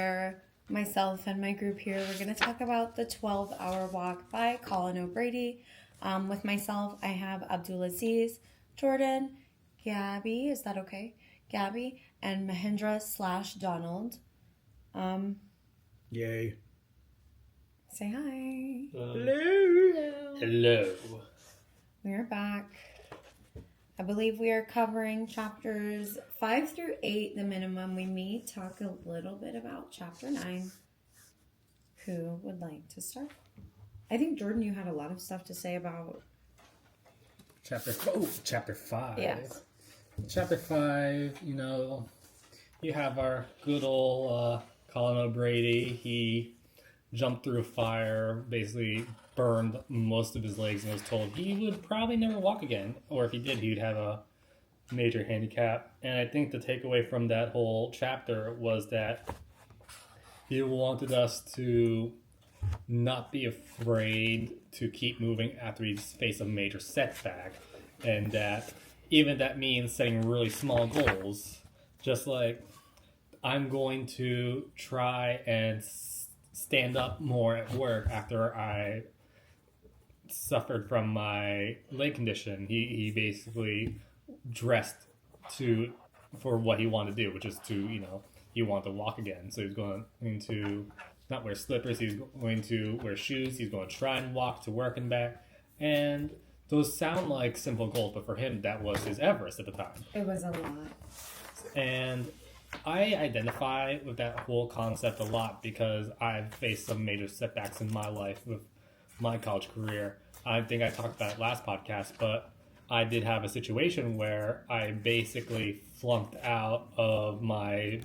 where myself and my group here, we're going to talk about the 12-Hour Walk by Colin O'Brady. With myself, I have Abdulaziz, Jordan, Gabby, is that okay? Gabby, and Mahindra/Donald. Yay. Say hi. Hello. Hello. We're back. I believe we are covering chapters 5 through 8, the minimum. We may talk a little bit about chapter 9. Who would like to start? I think, Jordan, you had a lot of stuff to say about... Chapter 5. Yes. Chapter 5, you have our good old Colin O'Brady. He jumped through a fire, basically burned most of his legs, and was told he would probably never walk again. Or if he did, he would have a major handicap. And I think the takeaway from that whole chapter was that he wanted us to not be afraid to keep moving after we face a major setback, and that even that means setting really small goals, just like I'm going to try and stand up more at work after I suffered from my leg condition. He basically dressed for what he wanted to do, which is he wanted to walk again. So he's going to not wear slippers, he's going to wear shoes, he's going to try and walk to work and back. And those sound like simple goals, but for him, that was his Everest at the time. It was a lot. And I identify with that whole concept a lot because I've faced some major setbacks in my life with my college career. I think I talked about it last podcast, but I did have a situation where I basically flunked out of my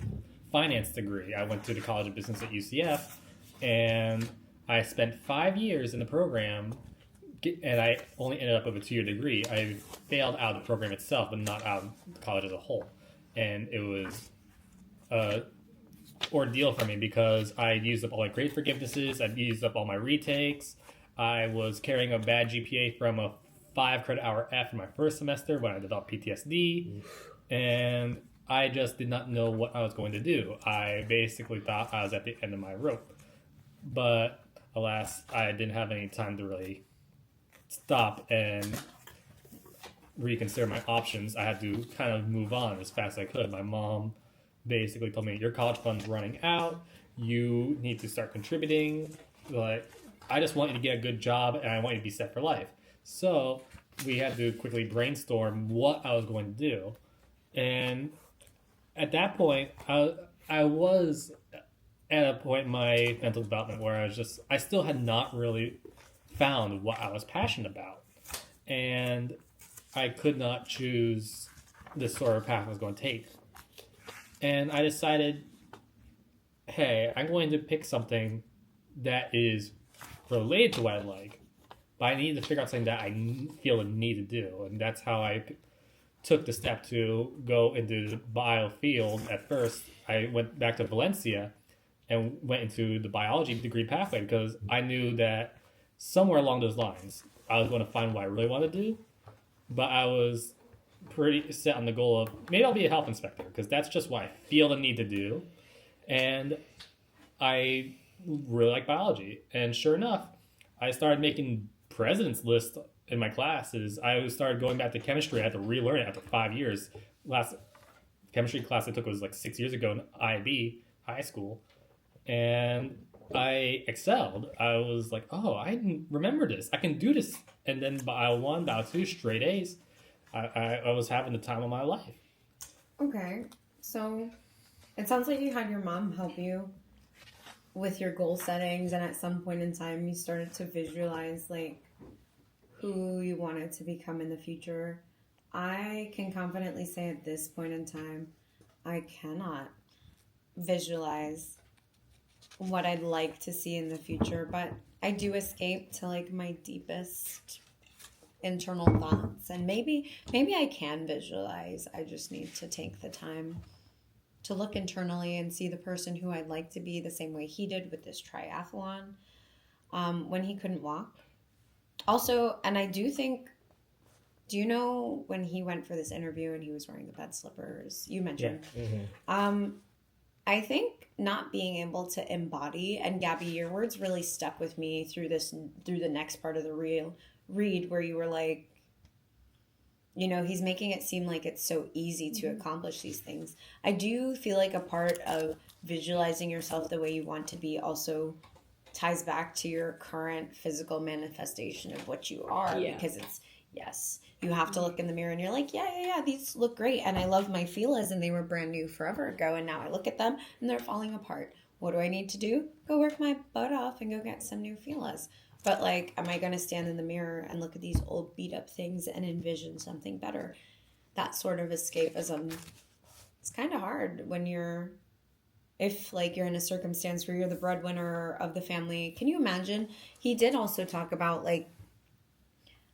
finance degree. I went to the College of Business at UCF, and I spent 5 years in the program, and I only ended up with a 2-year degree. I failed out of the program itself, but not out of the college as a whole. And it was an ordeal for me because I used up all my grade forgivenesses, I used up all my retakes. I was carrying a bad GPA from a 5 credit hour F in my first semester when I developed PTSD. And I just did not know what I was going to do. I basically thought I was at the end of my rope. But alas, I didn't have any time to really stop and reconsider my options. I had to kind of move on as fast as I could. My mom basically told me, your college fund's running out. You need to start contributing. Like, I just want you to get a good job and I want you to be set for life. So we had to quickly brainstorm what I was going to do. And at that point, I was at a point in my mental development where I still had not really found what I was passionate about. And I could not choose the sort of path I was going to take. And I decided, hey, I'm going to pick something that is related to what I like, but I need to figure out something that I feel a need to do. And that's how I took the step to go into the bio field. At first, I went back to Valencia and went into the biology degree pathway because I knew that somewhere along those lines, I was going to find what I really want to do. But I was pretty set on the goal of maybe I'll be a health inspector because that's just what I feel the need to do. And I really like biology. And sure enough, I started making president's lists in my classes. I started going back to chemistry. I had to relearn it after 5 years. Last chemistry class I took was like 6 years ago in IB, high school. And I excelled. I was like, oh, I didn't remember this. I can do this. And then bio 1, bio 2, straight A's. I was having the time of my life. Okay, so it sounds like you had your mom help you with your goal settings, and at some point in time you started to visualize like who you wanted to become in the future. I can confidently say at this point in time, I cannot visualize what I'd like to see in the future, but I do escape to like my deepest internal thoughts, and maybe I can visualize. I just need to take the time to look internally and see the person who I'd like to be the same way he did with this triathlon when he couldn't walk. Also, and I do think, do you know when he went for this interview and he was wearing the bed slippers? You mentioned. Yeah. Mm-hmm. I think not being able to embody, and Gabby, your words really stuck with me through the next part of the read, where you were like, you know, he's making it seem like it's so easy to accomplish these things. I do feel like a part of visualizing yourself the way you want to be also ties back to your current physical manifestation of what you are, because it's, yes, you have to look in the mirror and you're like, yeah, these look great. And I love my Fila's and they were brand new forever ago. And now I look at them and they're falling apart. What do I need to do? Go work my butt off and go get some new Fila's. But like, am I going to stand in the mirror and look at these old beat up things and envision something better? That sort of escapism, it's kind of hard when if like you're in a circumstance where you're the breadwinner of the family. Can you imagine? He did also talk about, like,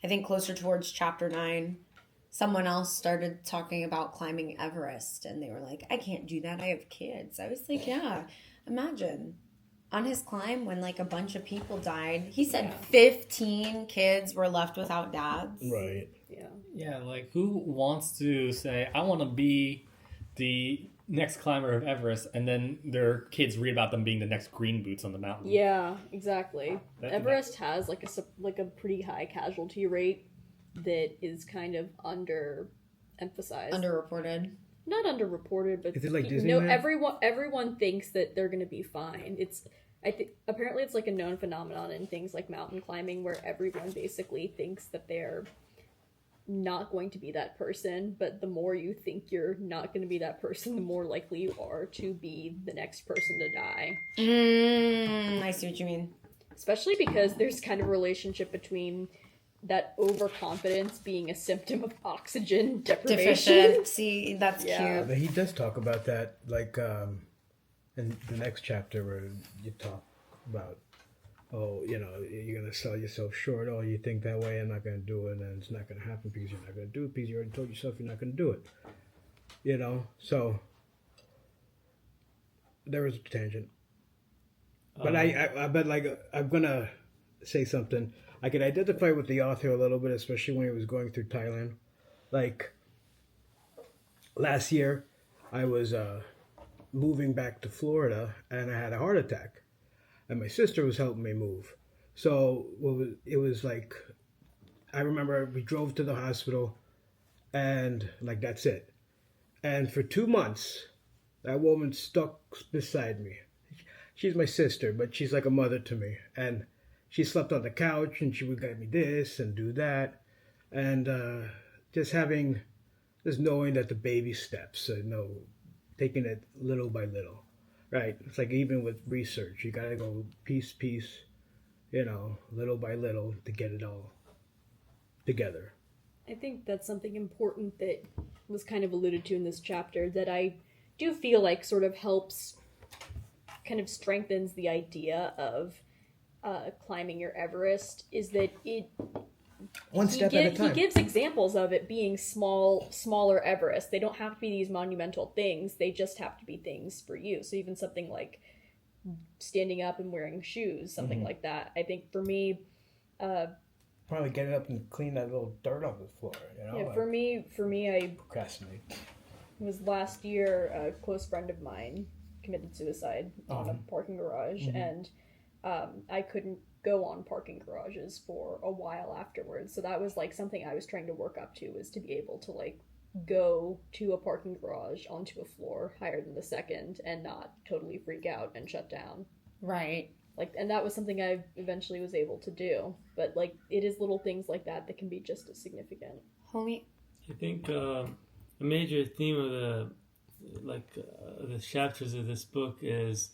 I think closer towards chapter 9, someone else started talking about climbing Everest and they were like, I can't do that. I have kids. I was like, yeah, imagine. On his climb, when like a bunch of people died, he said 15 kids were left without dads. Right. Yeah. Yeah, like who wants to say, I want to be the next climber of Everest, and then their kids read about them being the next green boots on the mountain? Yeah, exactly. Everest has like a pretty high casualty rate that is kind of underemphasized. Underreported. Not underreported, but is it like Disneyland? No, everyone thinks that they're going to be fine. Apparently it's like a known phenomenon in things like mountain climbing where everyone basically thinks that they're not going to be that person, but the more you think you're not going to be that person, the more likely you are to be the next person to die. I see what you mean. Especially because there's kind of a relationship between that overconfidence being a symptom of oxygen deprivation. Deficiency, that's cute. But he does talk about that, like, in the next chapter where you talk about, oh, you know, you're going to sell yourself short. Oh, you think that way, I'm not going to do it, and it's not going to happen because you're not going to do it because you already told yourself you're not going to do it. You know, so there was a tangent. But I'm going to say something. I could identify with the author a little bit, especially when he was going through Thailand. Like, last year, I was moving back to Florida, and I had a heart attack. And my sister was helping me move. So it was like, I remember we drove to the hospital, and, like, that's it. And for 2 months, that woman stuck beside me. She's my sister, but she's like a mother to me. And she slept on the couch, and she would get me this and do that. And just knowing that the baby steps, taking it little by little, right? It's like even with research, you got to go piece, little by little to get it all together. I think that's something important that was kind of alluded to in this chapter that I do feel like sort of helps, kind of strengthens the idea of climbing your Everest, is that one step at a time. He gives examples of it being smaller Everest. They don't have to be these monumental things. They just have to be things for you. So even something like standing up and wearing shoes, something like that. I think for me, probably get up and clean that little dirt off the floor. You know? Yeah, for me, I procrastinate. It was last year. A close friend of mine committed suicide on a parking garage, and I couldn't go on parking garages for a while afterwards. So that was like something I was trying to work up to, was to be able to like go to a parking garage onto a floor higher than the second and not totally freak out and shut down. Right. Like, and that was something I eventually was able to do. But like, it is little things like that that can be just as significant. Homie. I think a major theme of the chapters of this book is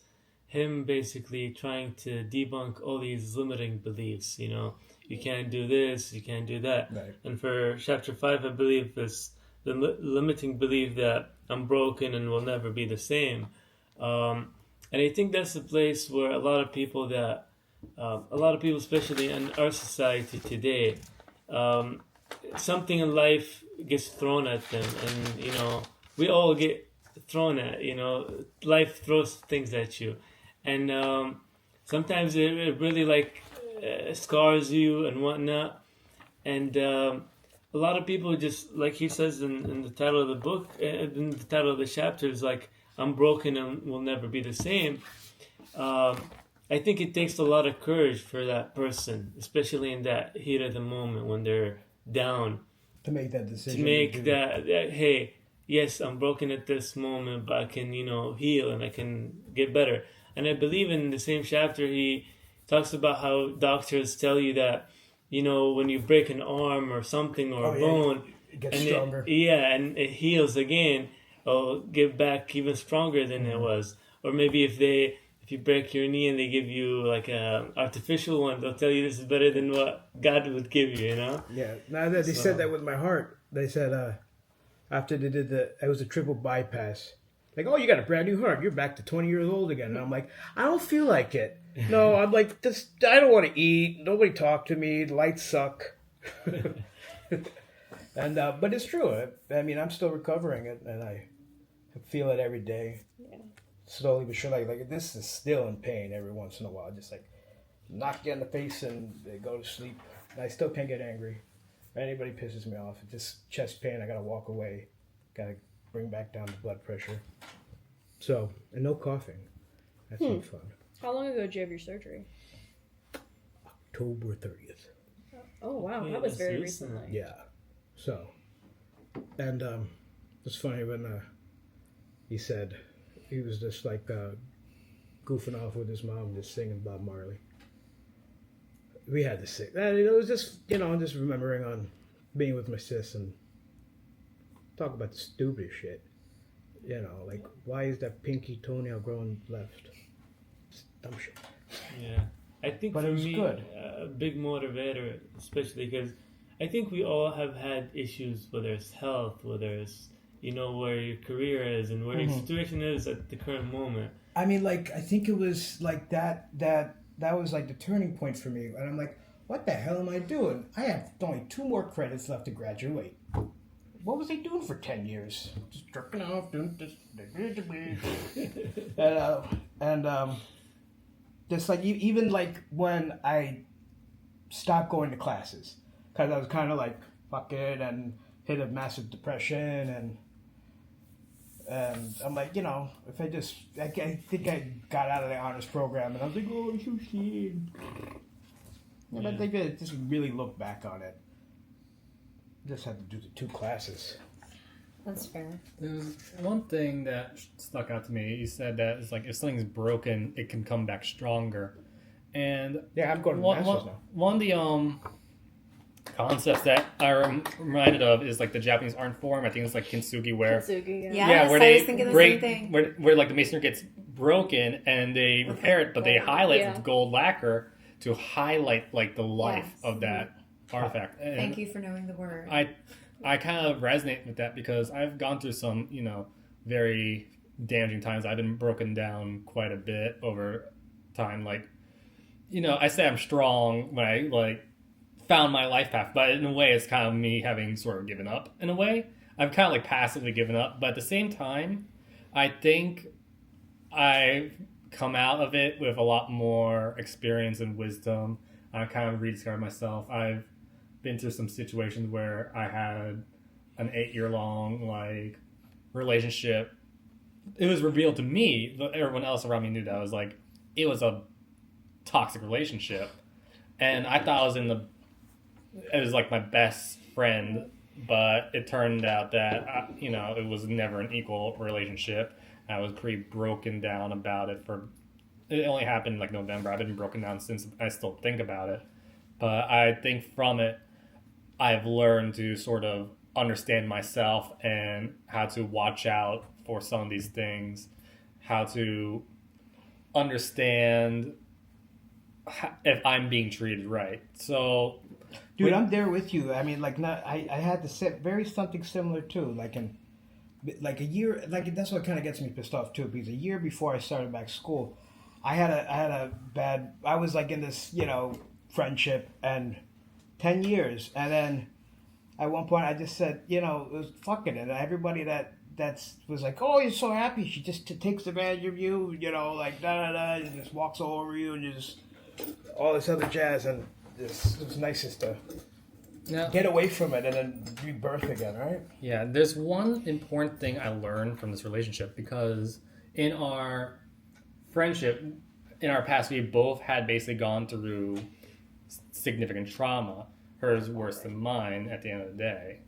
him basically trying to debunk all these limiting beliefs. You know, you can't do this, you can't do that. Right. And for chapter 5, I believe, is the limiting belief that I'm broken and will never be the same. And I think that's the place where a lot of people, especially in our society today, something in life gets thrown at them, and you know, we all get thrown at. You know, life throws things at you, and sometimes it really scars you and whatnot. And a lot of people just, like he says in the title of the book, in the title of the chapter, is like, I'm broken and will never be the same. I think it takes a lot of courage for that person, especially in that heat of the moment when they're down, To make that decision. to make that hey, yes, I'm broken at this moment, but I can, heal and I can get better. And I believe in the same chapter he talks about how doctors tell you that, when you break an arm or something or a bone, it gets and stronger. and it heals again, or get back even stronger than it was. Or maybe if you break your knee and they give you like a artificial one, they'll tell you this is better than what God would give you, Yeah. Now that they said that with my heart, they said after they did it was a triple bypass. Like, oh, you got a brand new heart. You're back to 20 years old again. And I'm like, I don't feel like it. No, I'm like, I don't want to eat. Nobody talk to me. The lights suck. And but it's true. I mean, I'm still recovering it, and I feel it every day. Yeah. Slowly but surely. Like this is still in pain every once in a while. Just like knock you in the face and they go to sleep. And I still can't get angry. If anybody pisses me off, it's just chest pain. I gotta walk away. Gotta bring back down the blood pressure. So, and no coughing. That's not fun. How long ago did you have your surgery? October 30th. Oh wow, Yeah, that was that's very recent. recently. Yeah. So, and it's funny when he said he was just like goofing off with his mom, just singing Bob Marley. We had to sing. And it was just, just remembering on being with my sis and talk about the stupid shit. Like, why is that pinky toenail growing left? It's dumb shit. Yeah, I think But for it was me, good. A big motivator, especially because I think we all have had issues, whether it's health, whether it's where your career is and where your situation is at the current moment. I mean, like, I think it was like that was like the turning point for me. And I'm like, what the hell am I doing? I have only 2 more credits left to graduate. What was I doing for 10 years? Just jerking off, doing this. and just like, even like when I stopped going to classes, because I was kind of like, fuck it, and hit a massive depression, and I'm like, if I think I got out of the honors program, and I was like, oh, I'm so sad. And I think I just really look back on it. Just had to do the 2 classes. That's fair. There's one thing that stuck out to me. You said that it's like if something's broken, it can come back stronger. And Yeah, I'm going to masters now. one of the concepts that I'm reminded of is like the Japanese art form. I think it's like kintsugi, where Kintsugi, yeah. Yes, where I they was thinking the break, same thing. where like the masonry gets broken and they repair it, but they highlight Yeah. with gold lacquer to highlight like the life Yes. of that artifact. And Thank you for knowing the word. I kind of resonate with that because I've gone through some, very damaging times. I've been broken down quite a bit over time. Like, I say I'm strong when I like found my life path, but in a way it's kind of me having sort of given up in a way. I've kind of like passively given up, but at the same time, I think I've come out of it with a lot more experience and wisdom. I kind of rediscovered myself. I've been through some situations where I had an 8-year-long like relationship. It was revealed to me, but everyone else around me knew that it was a toxic relationship, and I thought it was like my best friend, but it turned out that it was never an equal relationship. I was pretty broken down about it. It only happened like November. I've been broken down since. I still think about it, but I think from it I've learned to sort of understand myself and how to watch out for some of these things, how to understand if I'm being treated right. So, Dude, I'm there with you. I mean, like, I had something similar too. Like a year, like that's what kind of gets me pissed off too. Because a year before I started back school, I had a bad. I was like in this, friendship and 10 years, and then at one point I just said, it was fuck it, and everybody that was like, oh, you're so happy. She just takes advantage of you, like da da da, and just walks all over you, and you just all this other jazz, and it was nice just to get away from it and then rebirth again, right? yeah, there's one important thing I learned from this relationship because in our friendship, in our past, we both had basically gone through significant trauma. Hers worse than mine at the end of the day.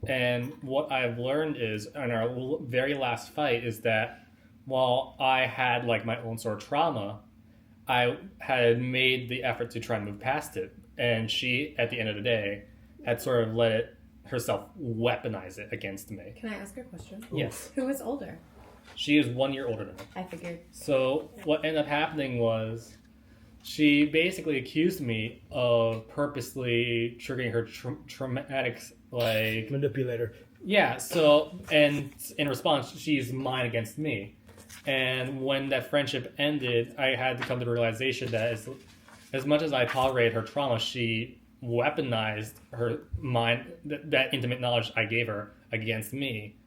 And what I've learned is, in our very last fight, is that while I had like my own sort of trauma, I had made the effort to try and move past it. And she, at the end of the day, had sort of let herself weaponize it against me. Can I ask a question? Yes. Who is older? She is 1 year older than me. I figured. So what ended up happening was she basically accused me of purposely triggering her traumatic, like... Manipulator. Yeah, so, and in response, she's mine against me. And when that friendship ended, I had to come to the realization that as much as I tolerated her trauma, she weaponized her mind, that intimate knowledge I gave her against me.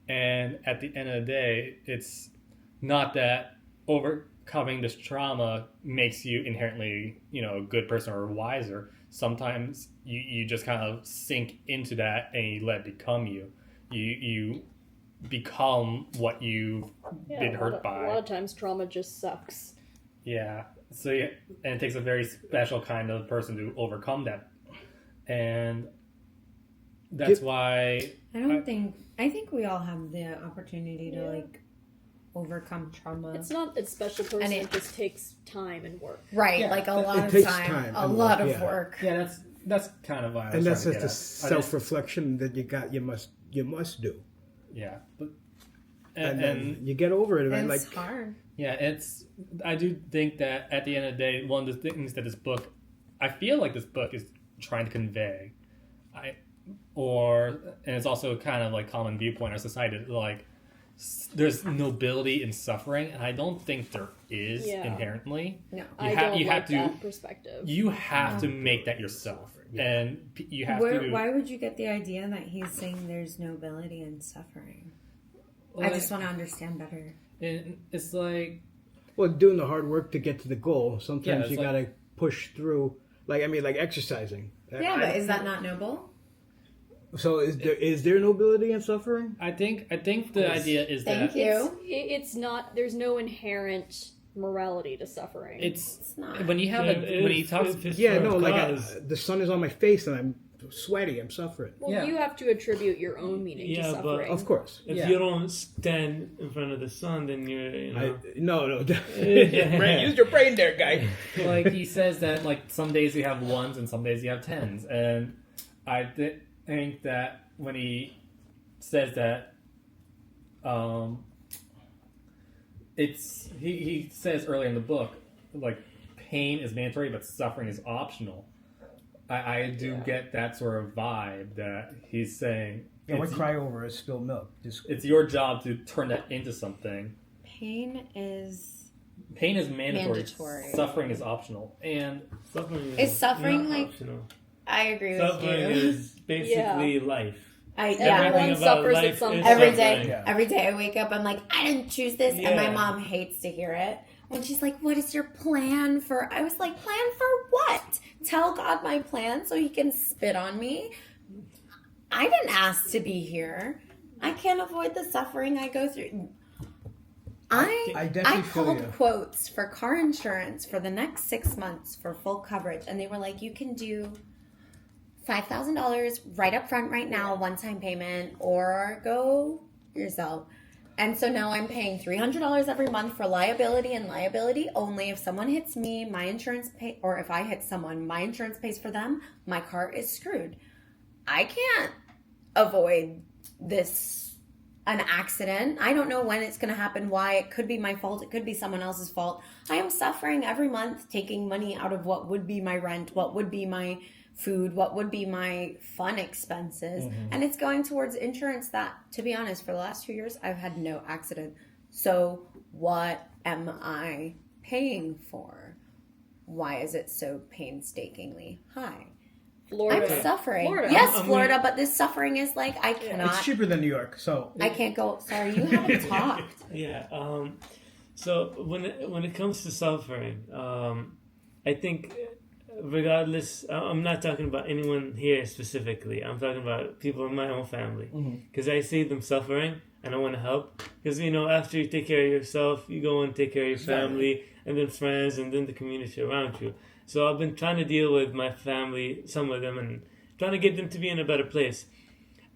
And at the end of the day, it's not that overcoming this trauma makes you inherently, a good person or wiser. Sometimes you just kind of sink into that and you let it become you. You become what you've been hurt by. A lot of times trauma just sucks. Yeah. So and it takes a very special kind of person to overcome that. And that's why I think we all have the opportunity to like overcome trauma. It's not a special person, And it just takes time and work. Right, Yeah, like a lot it of takes time, time a and lot work, of yeah. work. Yeah, that's kind of why I was And that's trying to just the get at. self-reflection that you must do. Yeah. But, And then you get over it. And It's like, hard. yeah, I do think that at the end of the day, one of the things that I feel like this book is trying to convey, and it's also kind of like common viewpoint in our society, like there's nobility in suffering, and I don't think there is inherently. No. I don't like that perspective. You have to make that yourself, and you have to. Why would you get the idea that he's saying there's nobility in suffering? I just want to understand better. And it's like, well, doing the hard work to get to the goal. Sometimes it's you gotta push through. Like exercising. Yeah, but is that not noble? So is there nobility in suffering? I think the idea is Thank that you. It's not. There's no inherent morality to suffering. it's not. when you have when he talks. The sun is on my face and I'm sweaty. I'm suffering. Well, Yeah. you have to attribute your own meaning to Yeah, but suffering. Of course. If you don't stand in front of the sun, then you're, No. Use your brain there, guy. Like he says that like some days you have ones and some days you have tens, and I think that when he says that, he says earlier in the book, like pain is mandatory but suffering is optional. I do get that sort of vibe that he's saying. Yeah, we cry over spilled milk. It's your job to turn that into something. Pain is mandatory. Suffering is optional. And suffering is suffering like optional. I agree Suffering with you. is basically life. Everyone suffers at some point. Every day. Every day I wake up, I'm like, I didn't choose this, and my Yeah. mom hates to hear it. When she's like, what is your plan for? I was like, plan for what? Tell God my plan so he can spit on me? I didn't ask to be here. I can't avoid the suffering I go through. I definitely feel called you. quotes for car insurance for the next 6 months for full coverage, and they were like, you can do $5,000 right up front right now, one-time payment, or go yourself. And so now I'm paying $300 every month for liability and liability only. If someone hits me, my insurance pay, or if I hit someone, my insurance pays for them. My car is screwed. I can't avoid an accident. I don't know when it's going to happen, why. It could be my fault. It could be someone else's fault. I am suffering every month, taking money out of what would be my rent, what would be my food, what would be my fun expenses, and it's going towards insurance that, to be honest, for the last 2 years I've had no accident. So what am I paying for? Why is it so painstakingly high? Florida. I'm suffering. Florida. Yes, Florida, but this suffering is like I cannot. It's cheaper than New York, so I can't go. Sorry, you haven't talked. Yeah. So when it comes to suffering, I think regardless, I'm not talking about anyone here specifically. I'm talking about people in my own family. Because I see them suffering, and I want to help. Because, after you take care of yourself, you go and take care of your family, and then friends, and then the community around you. So I've been trying to deal with my family, some of them, and trying to get them to be in a better place.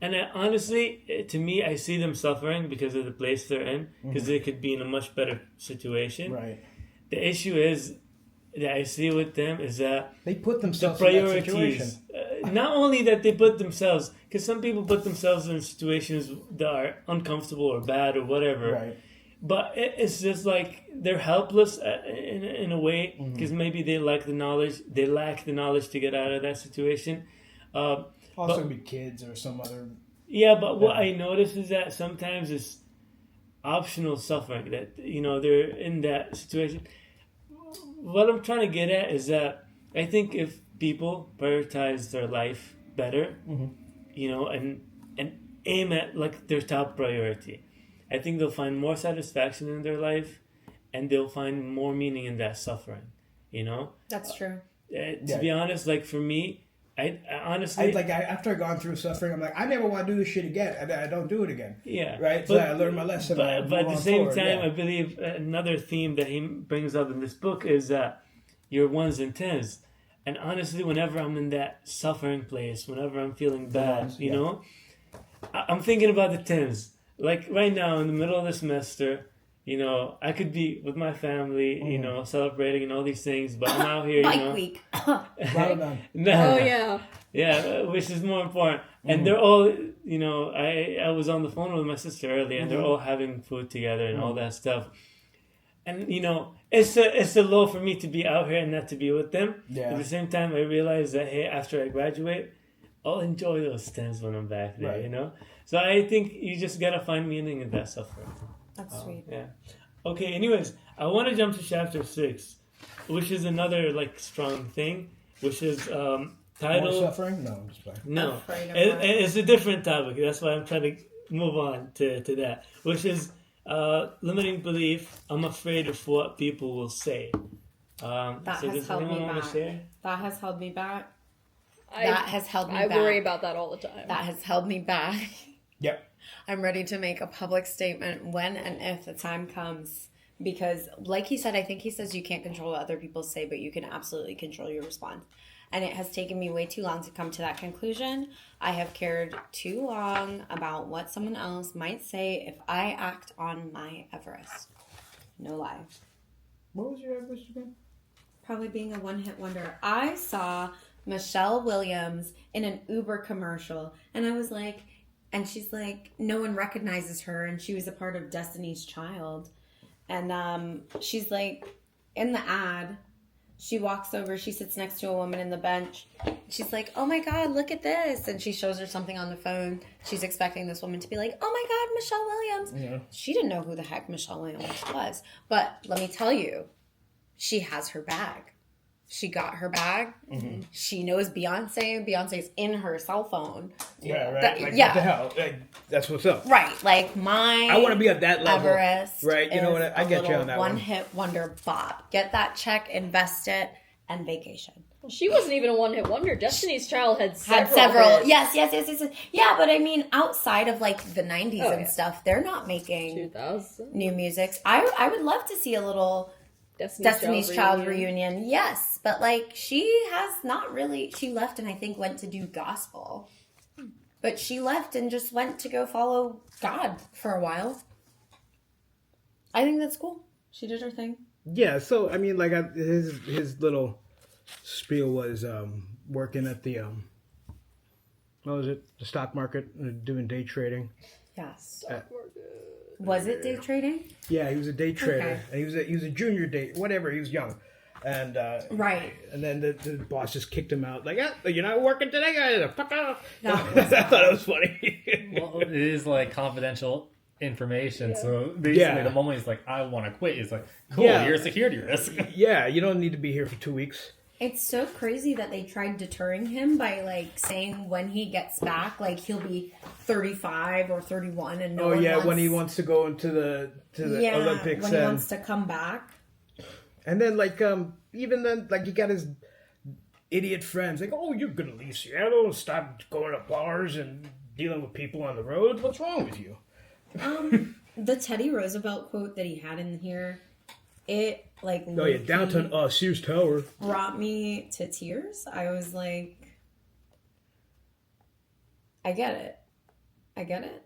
And honestly, to me, I see them suffering because of the place they're in, because they could be in a much better situation. Right. The issue is that I see with them is that They put the themselves in that situation. priorities. Not only that they put themselves, because some people put themselves in situations that are uncomfortable or bad or whatever. Right. But it's just like they're helpless in a way, because maybe they lack the knowledge. They lack the knowledge to get out of that situation. Also, be kids or some other. Yeah, but what I notice is that sometimes it's optional suffering. That they're in that situation. What I'm trying to get at is that I think if people prioritize their life better, and aim at like their top priority, I think they'll find more satisfaction in their life, and they'll find more meaning in that suffering. That's true. To be honest, like for me, I honestly after I've gone through suffering, I'm like, I never want to do this shit again. I don't do it again. Yeah. Right? So I learned my lesson. But at the same time, yeah. I believe another theme that he brings up in this book is your ones and tens. And honestly, whenever I'm in that suffering place, whenever I'm feeling bad, I'm thinking about the tens. Like right now, in the middle of the semester, I could be with my family, celebrating and all these things, but I'm out here, Bike week. No. Oh yeah. Yeah, which is more important. And they're all, I was on the phone with my sister earlier, and they're all having food together and all that stuff. And it's a low for me to be out here and not to be with them. Yeah. At the same time, I realize that hey, after I graduate, I'll enjoy those times when I'm back there. Right. So I think you just gotta find meaning in that suffering. That's sweet. Yeah. Okay. Anyways, I want to jump to chapter 6, which is another like strong thing, which is More titled. suffering? No, I'm just playing. No, Afraid of what? it's a different topic. That's why I'm trying to move on to that, which is limiting belief. I'm afraid of what people will say. That so has does held me anyone want to back. share? That has held me back. I back. worry about that all the time. That has held me back. Yep. I'm ready to make a public statement when and if the time comes. Because, like he said, I think he says you can't control what other people say, but you can absolutely control your response. And it has taken me way too long to come to that conclusion. I have cared too long about what someone else might say if I act on my Everest. No lie. What was your Everest again? Probably being a one-hit wonder. I saw Michelle Williams in an Uber commercial, and I was like, and she's like, no one recognizes her, and she was a part of Destiny's Child. And she's like, in the ad, she walks over, she sits next to a woman in the bench. She's like, oh my God, look at this. And she shows her something on the phone. She's expecting this woman to be like, oh my God, Michelle Williams. Yeah. She didn't know who the heck Michelle Williams was. But let me tell you, she has her bag. She got her bag. Mm-hmm. She knows Beyonce. Beyonce's in her cell phone. Yeah, right. That- Like, yeah. what the hell? Like, that's what's up. Right. Like my I want to be at that level. Everest. Right. You know what? I get you on that one. One-hit wonder bop. Get that check, invest it, and vacation. She wasn't even a one-hit wonder. Destiny's Child had Had several. several. Yes. Yeah, but I mean, outside of like the 90s and stuff, they're not making 2000. new music. I would love to see a little Destiny's Child reunion. Yes, but like she has not really. She left and I think went to do gospel, but she left and just went to go follow God for a while. I think that's cool. She did her thing. Yeah. So I mean, like his little spiel was working at the what was it? The stock market, doing day trading. Yes. Was it day trading? Yeah, he was a day trader, Okay. and he was a junior day, whatever. He was young, and Right. And then the boss just kicked him out, like, you're not working today, guys. Fuck off. That was I thought it was funny. Well, it is like confidential information. So basically, the moment he's like, I want to quit, he's like, cool, Yeah. you're a security risk. Yeah, you don't need to be here for 2 weeks. It's so crazy that they tried deterring him by like saying when he gets back, like he'll be 35 or 31, and no one wants, when he wants to go into the Olympics, when he wants to come back. and then like even then, like, he got his idiot friends like, oh, you're gonna leave Seattle and stop going to bars and dealing with people on the road. What's wrong with you? The Teddy Roosevelt quote that he had in here, it like Oh yeah, downtown Sears Tower brought me to tears. I was like, I get it.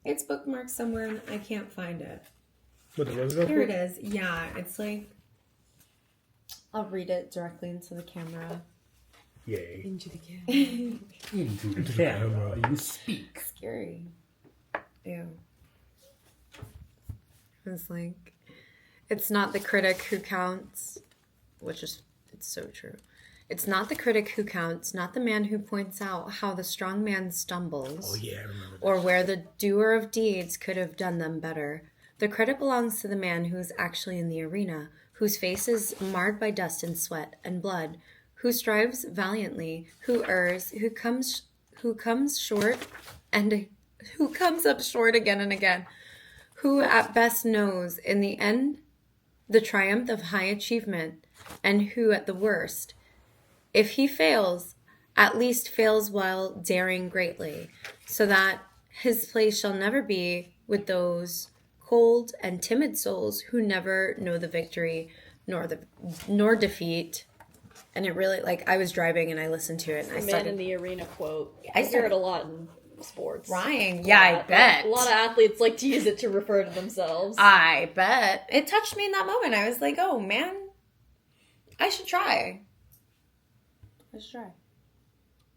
It's bookmarked somewhere and I can't find it. What the Roosevelt? Here it is. Yeah, it's like, I'll read it directly into the camera. Yay. Into the camera. Into the camera. You speak. Scary. Ew. It's like, it's not the critic who counts, which is, it's so true. It's not the critic who counts, not the man who points out how the strong man stumbles. Oh yeah, I remember that. Or where the doer of deeds could have done them better. The credit belongs to the man who is actually in the arena, whose face is marred by dust and sweat and blood, who strives valiantly, who errs, who comes short and who comes up short again and again, who at best knows in the end the triumph of high achievement, and who at the worst, if he fails, at least fails while daring greatly, so that his place shall never be with those cold and timid souls who never know the victory nor defeat. And it really, like, I was driving and I listened to it and I Man started in the arena quote. I I hear started it a lot in sports. crying. Yeah, I bet. A lot of athletes like to use it to refer to themselves. I bet. It touched me in that moment. I was like, oh man, I should try.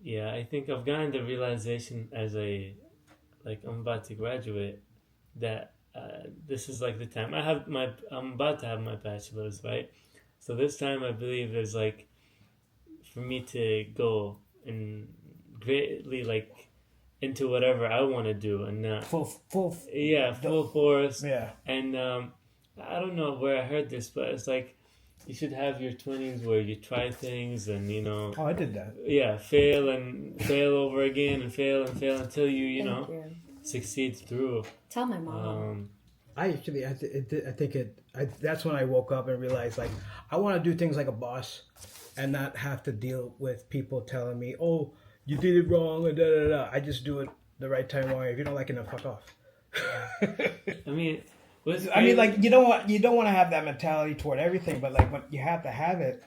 Yeah, I think I've gotten the realization as I'm about to graduate that this is like the time I'm about to have my bachelor's, right? So this time I believe is like for me to go and greatly like into whatever I want to do and not Full force. Yeah. And I don't know where I heard this, but it's like you should have your 20s where you try things and Oh, I did that. yeah, fail and fail over again and fail until you Thank you. succeed through. Tell my mom. That's when I woke up and realized like I want to do things like a boss and not have to deal with people telling me, oh, you did it wrong and da da da. I just do it the right time. Wrong. If you don't like it, then fuck off. I mean, like you don't want to have that mentality toward everything, but like when you have to have it.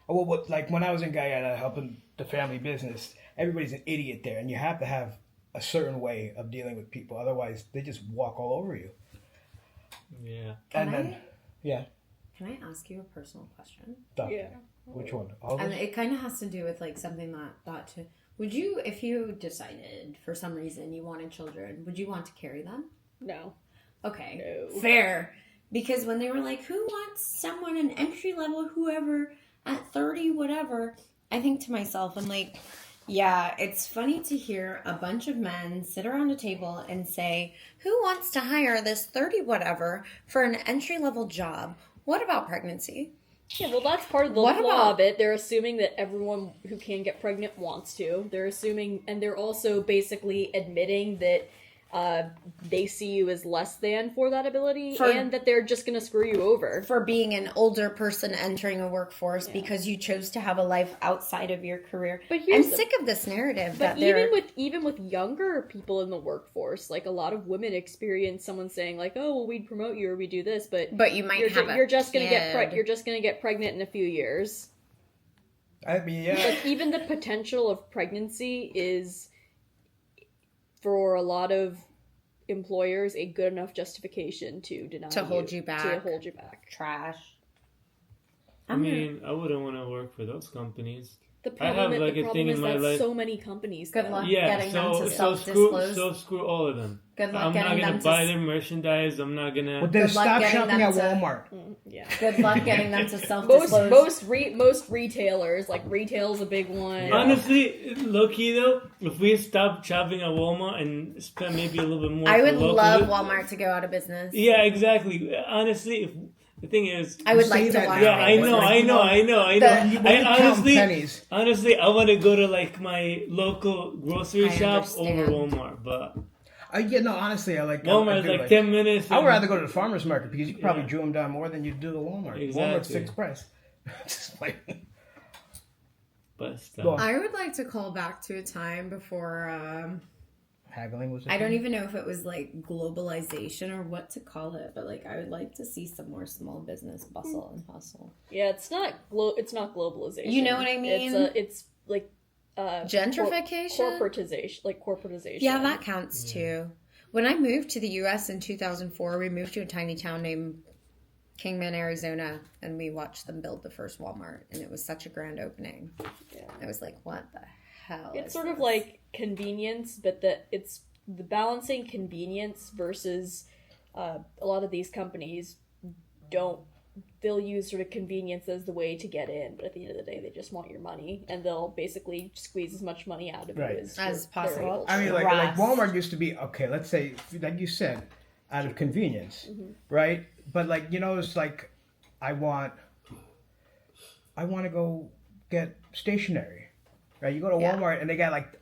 Well, like when I was in Guyana helping the family business, everybody's an idiot there, and you have to have a certain way of dealing with people. Otherwise, they just walk all over you. Yeah. Can Yeah. Can I ask you a personal question? Yeah. Which one? All And this? it kind of has to do with like something that would you, if you decided for some reason you wanted children, would you want to carry them? No. Okay. No. Fair. Because when they were like, who wants someone an entry level, whoever at 30, whatever, I think to myself, I'm like, yeah, it's funny to hear a bunch of men sit around a table and say, who wants to hire this 30 whatever for an entry level job? What about pregnancy? Yeah, well, that's part of the What flaw about- of it. They're assuming that everyone who can get pregnant wants to. They're assuming, and they're also basically admitting that they see you as less than for that ability, and that they're just going to screw you over. For being an older person entering a workforce because you chose to have a life outside of your career. But I'm here's the- sick of this narrative But that they're... even with younger people in the workforce, like a lot of women experience someone saying like, "Oh, well, we'd promote you or we do this," but you might you're just gonna kid. you're just gonna get pregnant in a few years. I mean, yeah. Like even the potential of pregnancy is, for a lot of employers, a good enough justification to deny hold you back. To hold you back. Trash. I mean, I wouldn't want to work for those companies. The I have, problem, like, the a problem thing is in my that life- so many companies. Good though. luck Yeah, getting them to so self-disclose. screw all of them. Good luck I'm getting not them gonna to... buy their merchandise. I'm not gonna. Well, then Good luck stop getting shopping them at to- Walmart. Yeah. Good luck getting them to self-disclose. Most retailers, like retail's a big one. Honestly, low key though, if we stopped shopping at Walmart and spent maybe a little bit more, I for would local- love Walmart to go out of business. Yeah, exactly. Honestly, the thing is, I would You like say to that watch now, yeah, I business. know. I Honestly, honestly, I want to go to like my local grocery I shop understand. over Walmart, but honestly, I like Walmart is I do like 10 minutes. I would and- rather go to the farmer's market because you can probably Yeah. drew them down more than you do the Walmart. Exactly. Walmart's fixed price. Just like, But Go still, on. I would like to call back to a time before haggling was. I don't even know if it was like globalization or what to call it, but like I would like to see some more small business bustle and hustle. Yeah, it's not globalization. You know what I mean? It's like Gentrification? corporatization. Yeah, that counts too. When I moved to the U.S. in 2004, we moved to a tiny town named Kingman, Arizona, and we watched them build the first Walmart, and it was such a grand opening. Yeah. I was like, what the hell? It's is sort of this? like convenience, but it's the balancing convenience versus a lot of these companies they'll use sort of convenience as the way to get in, but at the end of the day, they just want your money, and they'll basically squeeze as much money out of you as As they're possible. able to. I mean, like Rats. Walmart used to be okay. Let's say, like you said, out of convenience, right? But like it's like I want to go get stationery, right? You go to Walmart and they got like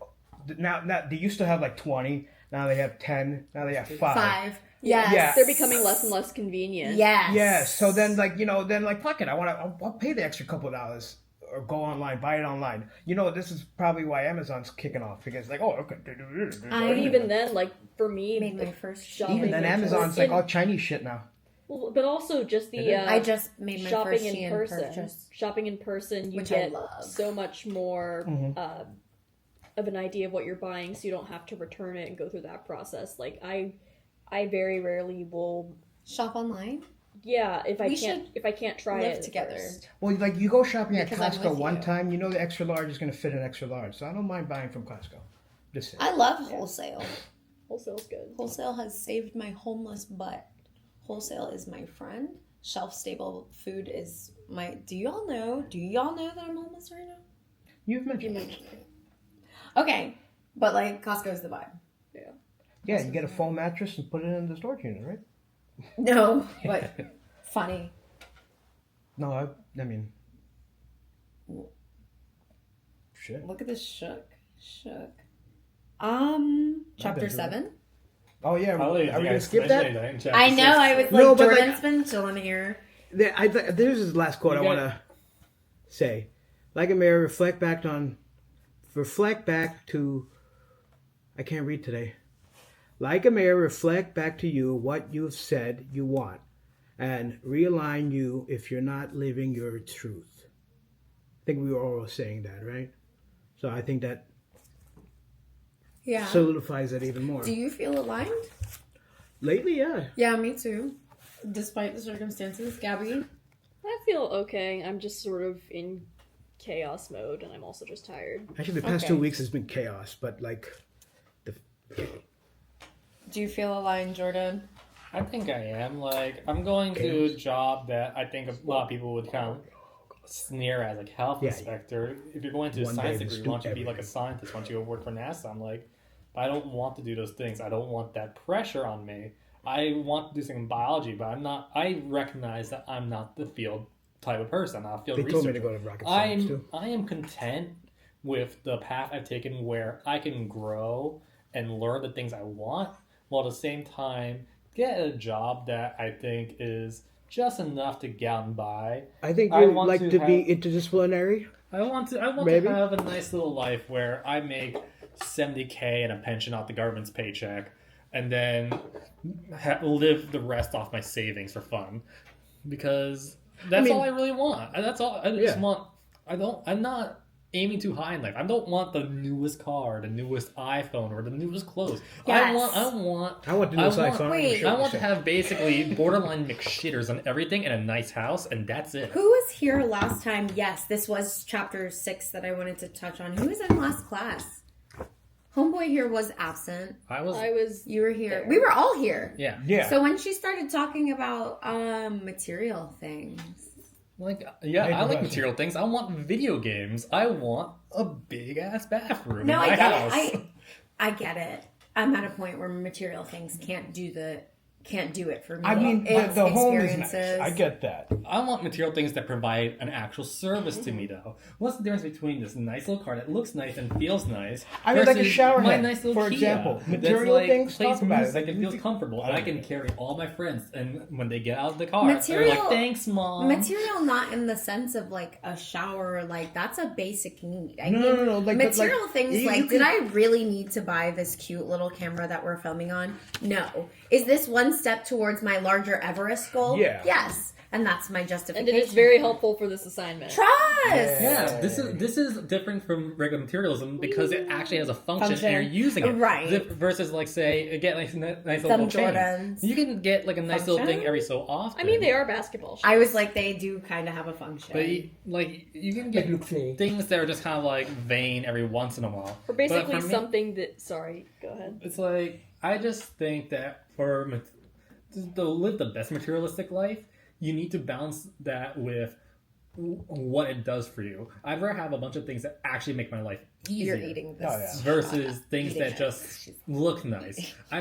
now they used to have like 20. Now they have 10. Now they have 5. Yes. Yeah. They're becoming less and less convenient. Yes. Yeah. So then fuck it. I'll pay the extra couple of dollars or go online, buy it online. This is probably why Amazon's kicking off because like, oh, okay. But even then, like for me, Made my first shopping. Even then, Amazon's like all Chinese shit now. Well, but also just the I just made my shopping first in Shein person. purchase. Shopping in person, you Which I get love. so much more of an idea of what you're buying, so you don't have to return it and go through that process. Like I very rarely will. Shop online? Yeah, if I We can't try live it together. first. Well, like you go shopping at Because I'm Costco with one you. time, the extra large is going to fit an extra large, so I don't mind buying from Costco. Just saying. I love wholesale. Wholesale's good. Wholesale has saved my homeless butt. Wholesale is my friend. Shelf stable food is my. Do y'all know that I'm homeless right now? You've mentioned it. Okay, but like Costco's the vibe. Yeah, you get a foam mattress and put it in the storage unit, right? No, but funny. No, I mean, shit. Look at this shook. Chapter been 7. Oh yeah, Probably are we if gonna you guys skip mentioned that? anything in chapter I know. 6. I was like, No, but, like- Jordan's been chilling here. There's this last quote I You want to say. Like a mirror, reflect back to. I can't read today. Like a mirror, reflect back to you what you have said you want, and realign you if you're not living your truth. I think we were all saying that, right? So I think that Yeah. solidifies it even more. Do you feel aligned? Lately, yeah. Yeah, me too. Despite the circumstances, Gabby. I feel okay. I'm just sort of in chaos mode, and I'm also just tired. Actually, the past Okay. 2 weeks has been chaos, but like, Do you feel aligned, Jordan? I think I am. Like, I'm going to a job that I think a lot of people would kind of sneer as, like, health Yeah. inspector. If you're going to a One science day degree, this why don't you do be like a scientist? Why don't you go work for NASA? I'm like, I don't want to do those things. I don't want that pressure on me. I want to do something in biology, but I'm not. I recognize that I'm not the field type of person. I'm not a field they researcher. told me to go to rocket science too. I am content with the path I've taken where I can grow and learn the things I want, while at the same time get a job that I think is just enough to get on by. I think I you want like to to be have- interdisciplinary. I want Maybe. to have a nice little life where I make $70K and a pension off the government's paycheck, and then live the rest off my savings for fun, because that's all I really want. That's all I just want. I'm not aiming too high in life. I don't want the newest car, the newest iPhone, or the newest clothes. Yes. I want I want the newest I want- iPhone. wait. I want to have basically borderline McShitters on everything and a nice house, and that's it. Who was here last time? Yes, this was chapter 6 that I wanted to touch on. Who was in last class? Homeboy here was absent. I was You were here. There. We were all here. yeah. Yeah. So when she started talking about material things, Like, Hey, I like Professor. material things. I want video games. I want a big ass bathroom no, in I my get house. it. I get it. I'm at a point where material things can't do the can't do it for me. I mean, It's the home is nice. experiences. I get that. I want material things that provide an actual service to me, though. What's the difference between this nice little car that looks nice and feels nice? I mean, like a versus shower my head, nice little for Kia example. that's, Material like, things, plays talk about it. music and feels comfortable, and I can carry all my friends. And when they get out of the car, Material- they're like, "Thanks, mom." Material, not in the sense of like a shower, like that's a basic need. I No, think no. Like, material things you like, can- did I really need to buy this cute little camera that we're filming on? No. Is this one step towards my larger Everest goal? Yeah. Yes. And that's my And justification. it is very helpful for this assignment. Trust! Yeah, this is different from regular materialism because it actually has a function, and you're using it. Right. Versus, like, say, get like nice Some little chain. Jordans. You can get like a nice little Function? thing every so often. I mean, they are basketball shoes. I was like, they do kind of have a function. But you can get things that are just kind of like vain every once in a while. Or basically But for me, something that... Sorry, go ahead. it's like I just think that to live the best materialistic life, you need to balance that with what it does for you. I'd rather have a bunch of things that actually make my life easier. You're eating this. Oh, yeah. Versus things Eating that it. just look nice. I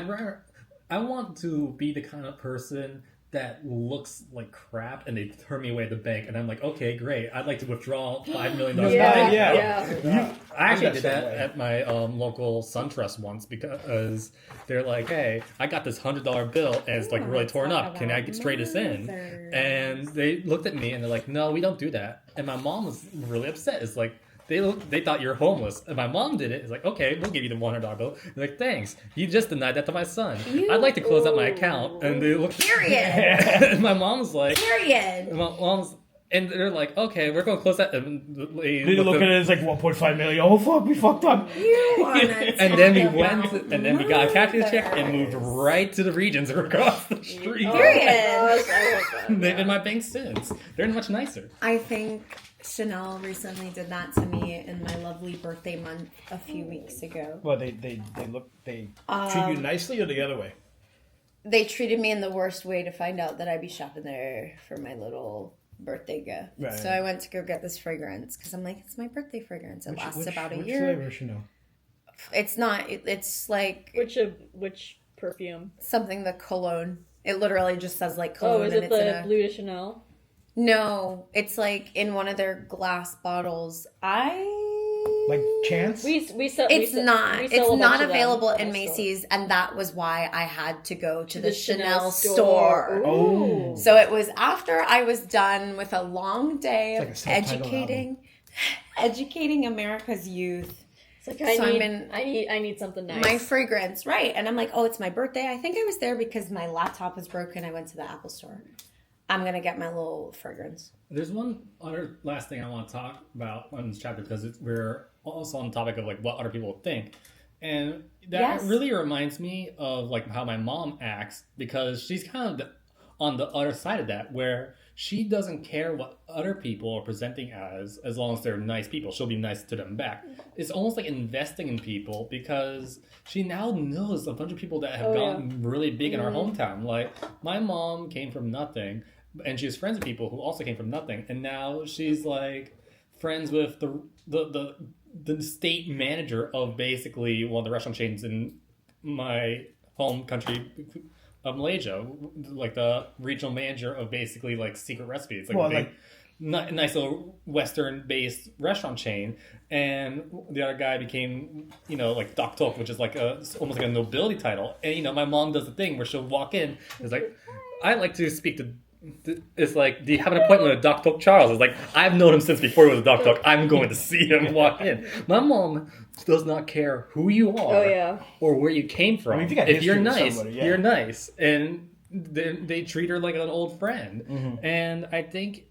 want to be the kind of person that looks like crap and they turn me away at the bank and I'm like, okay, great. I'd like to withdraw $5 million. Yeah. I actually I'm did that that same way. at my local SunTrust once because they're like, hey, I got this $100 bill and it's like Ooh, really let's torn talk up. Can I about trade this in? mothers. And they looked at me and they're like, no, we don't do that. And my mom was really upset. It's like, they thought you're homeless. And my mom did it. It's like, okay, we'll give you the $100 bill. They're like, thanks. You just denied that to my son. I'd like to close out my account. And they look. Period. And my mom was like. Period. And my mom's. And they're like, okay, we're going to close that. And they They look at it as like 1.5 million. Oh fuck, we fucked up. You wanna and then we talk went, about and then we got a calculator check and moved mothers. right to the regions across the street. Period. They've been my bank since. They're much nicer. I think Chanel recently did that to me in my lovely birthday month a few weeks ago. Well, they treat you nicely or the other way. They treated me in the worst way to find out that I'd be shopping there for my little birthday gift. Right. So I went to go get this fragrance because I'm like, it's my birthday fragrance. It lasts about a which year. flavor, Chanel? It's not. It's like Which perfume? something the cologne. It literally just says like cologne. Oh, is and it it's in the a, Bleu de Chanel? No, it's like in one of their glass bottles. Like Chance? We sell. It's not. we sell It's a bunch not of them available at in our store. Macy's, and that was why I had to go to the Chanel Chanel store. Oh. So it was after I was done with a long day of It's like a self-titled educating America's youth. It's like I So need something nice. My fragrance, right? And I'm like, oh, it's my birthday. I think I was there because my laptop was broken. I went to the Apple store. I'm gonna get my little fragrance. There's one other last thing I want to talk about on this chapter because we're also on the topic of like what other people think, and that Yes. really reminds me of like how my mom acts because she's kind of on the other side of that where she doesn't care what other people are presenting as long as they're nice people. She'll be nice to them back. It's almost like investing in people because she now knows a bunch of people that have gotten really big in our hometown. Like my mom came from nothing and she was friends with people who also came from nothing. And now she's like friends with the state manager of basically one of the restaurant chains in my home country of Malaysia, like the regional manager of basically like secret recipes, like a big, nice little Western-based restaurant chain. And the other guy became, like Doc Tok, which is like almost like a nobility title. And my mom does the thing where she'll walk in. It's like, I'd like to speak to. It's like, do you have an appointment with Doc Tok Charles? It's like, I've known him since before he was Doc Tok. I'm going to see him walk in. My mom does not care who you are or where you came from. I mean, if you're nice, you're nice. And they treat her like an old friend. Mm-hmm. And I think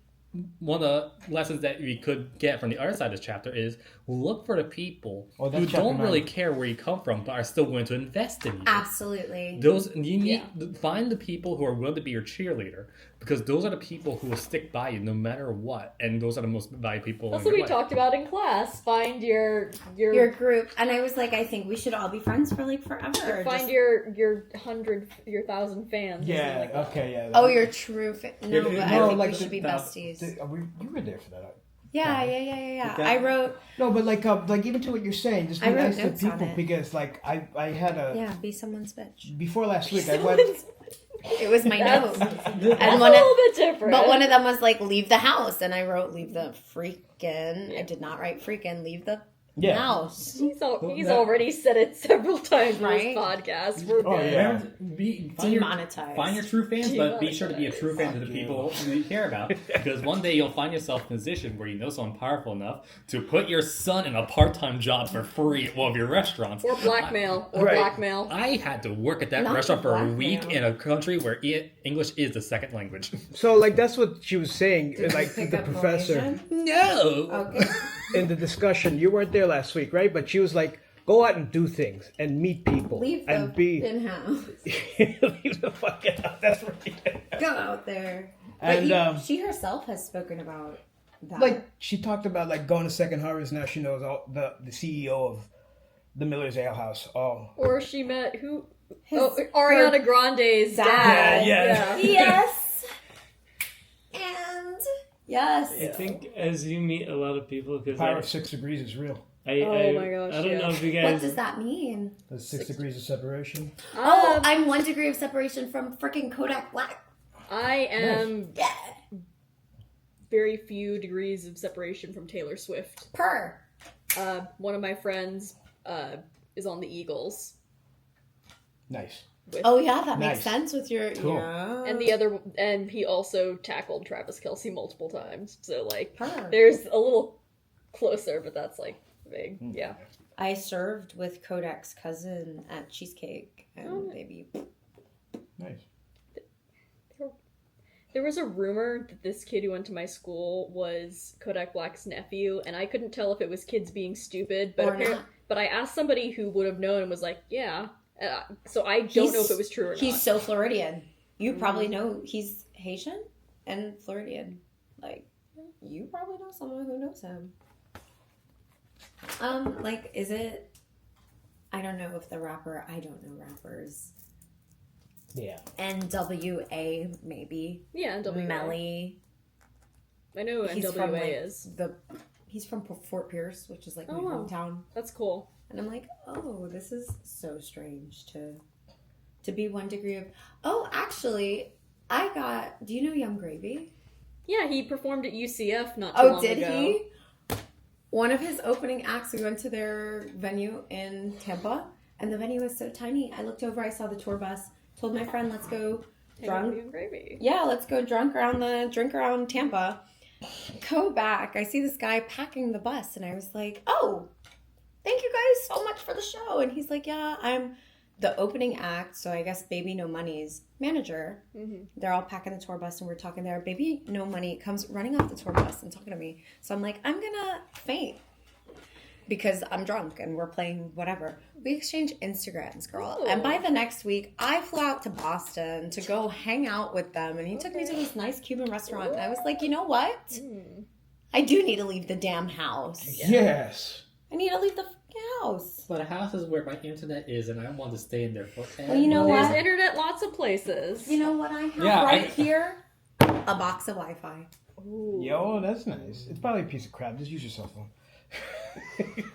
one of the lessons that we could get from the other side of this chapter is look for the people who don't really care where you come from but are still willing to invest in you. Absolutely. You need to find the people who are willing to be your cheerleader because those are the people who will stick by you no matter what, and those are the most valuable people. That's what we talked about in class. Find your group, and I was like, I think we should all be friends for like forever. Find your 1,000 fans. Yeah. Like okay. Yeah. Oh, your true. No, but I think we should be besties. You were there for that. Yeah. I wrote. No, but like even to what you're saying, just be nice to people because like I had a be someone's bitch. Before last week, I went. It was my note. That's And a one little of, bit different. but one of them was like, leave the house. And I wrote, leave the freaking. I did not write freaking, leave the house. He's already said it several times in Right? this podcast. We're Oh, good. yeah. Demonetized. Find your true fans, but be sure to be a true fan to the people who you care about. Because one day you'll find yourself in a position where you know someone powerful enough to put your son in a part-time job for free at one of your restaurants. Or blackmail. I had to work at that Not restaurant for a week blackmail. in a country where English is the second language. So like that's what she was saying. Did you Like pick the up professor Malaysian? No! Okay. in the discussion. You weren't there last week, right? But she was like, go out and do things and meet people Leave the and be in-house. leave the fuck out. That's right. Go out there. And But she herself has spoken about that. like she talked about like going to Second Harvest. Now she knows all the CEO of the Miller's Ale House. Oh, Or she met who? His- Ariana Grande's dad. Yeah. Yes. And yes. I think as you meet a lot of people, because Power of 6 degrees is real. Oh my gosh, I don't yeah. know if you What guys. does that mean? There's 6 degrees of separation. Oh, I'm 1 degree of separation from freaking Kodak Black. I am Yeah. very few degrees of separation from Taylor Swift. Per. One of my friends is on the Eagles. Nice. Oh yeah, that makes Nice. sense with your Cool. yeah. And he also tackled Travis Kelce multiple times. So like, Per. there's a little closer, but that's like big. Yeah. I served with Kodak's cousin at Cheesecake and maybe Nice. There was a rumor that this kid who went to my school was Kodak Black's nephew, and I couldn't tell if it was kids being stupid, but Or not. but I asked somebody who would have known and was like, yeah. So I don't know if it was true or not. He's so Floridian. You probably know he's Haitian and Floridian. Like you probably know someone who knows him. Like is it? I don't know if the rapper. I don't know rappers. Yeah. NWA maybe. Yeah, NWA. Melly. I know who He's NWA from like is. he's from Fort Pierce, which is like my Oh, wow. hometown. That's cool. And I'm like, oh, this is so strange to be 1 degree of. Oh, actually, I got. Do you know Young Gravy? Yeah, he performed at UCF not too long Oh, did ago. he? One of his opening acts, we went to their venue in Tampa, and the venue was so tiny. I looked over, I saw the tour bus, told my friend, let's go drunk. Gravy. Yeah, let's go drink around Tampa. Go back. I see this guy packing the bus, and I was like, oh, thank you guys so much for the show. And he's like, yeah, I'm the opening act, so I guess Baby No Money's manager. Mm-hmm. They're all packing the tour bus, and we're talking there. Baby No Money comes running off the tour bus and talking to me. So I'm like, I'm gonna faint because I'm drunk and we're playing whatever. We exchange Instagrams, girl. Ooh. And by the next week, I flew out to Boston to go hang out with them. And he took me to this nice Cuban restaurant. And I was like, you know what? I do need to leave the damn house. Yes. I need to leave the fucking house. But a house is where my internet is, and I want to stay in there forever. Well, you know There's what? internet lots of places. You know what I have Yeah, right I- here? A box of Wi-Fi. Ooh. Yo, that's nice. It's probably a piece of crap. Just use your cell phone.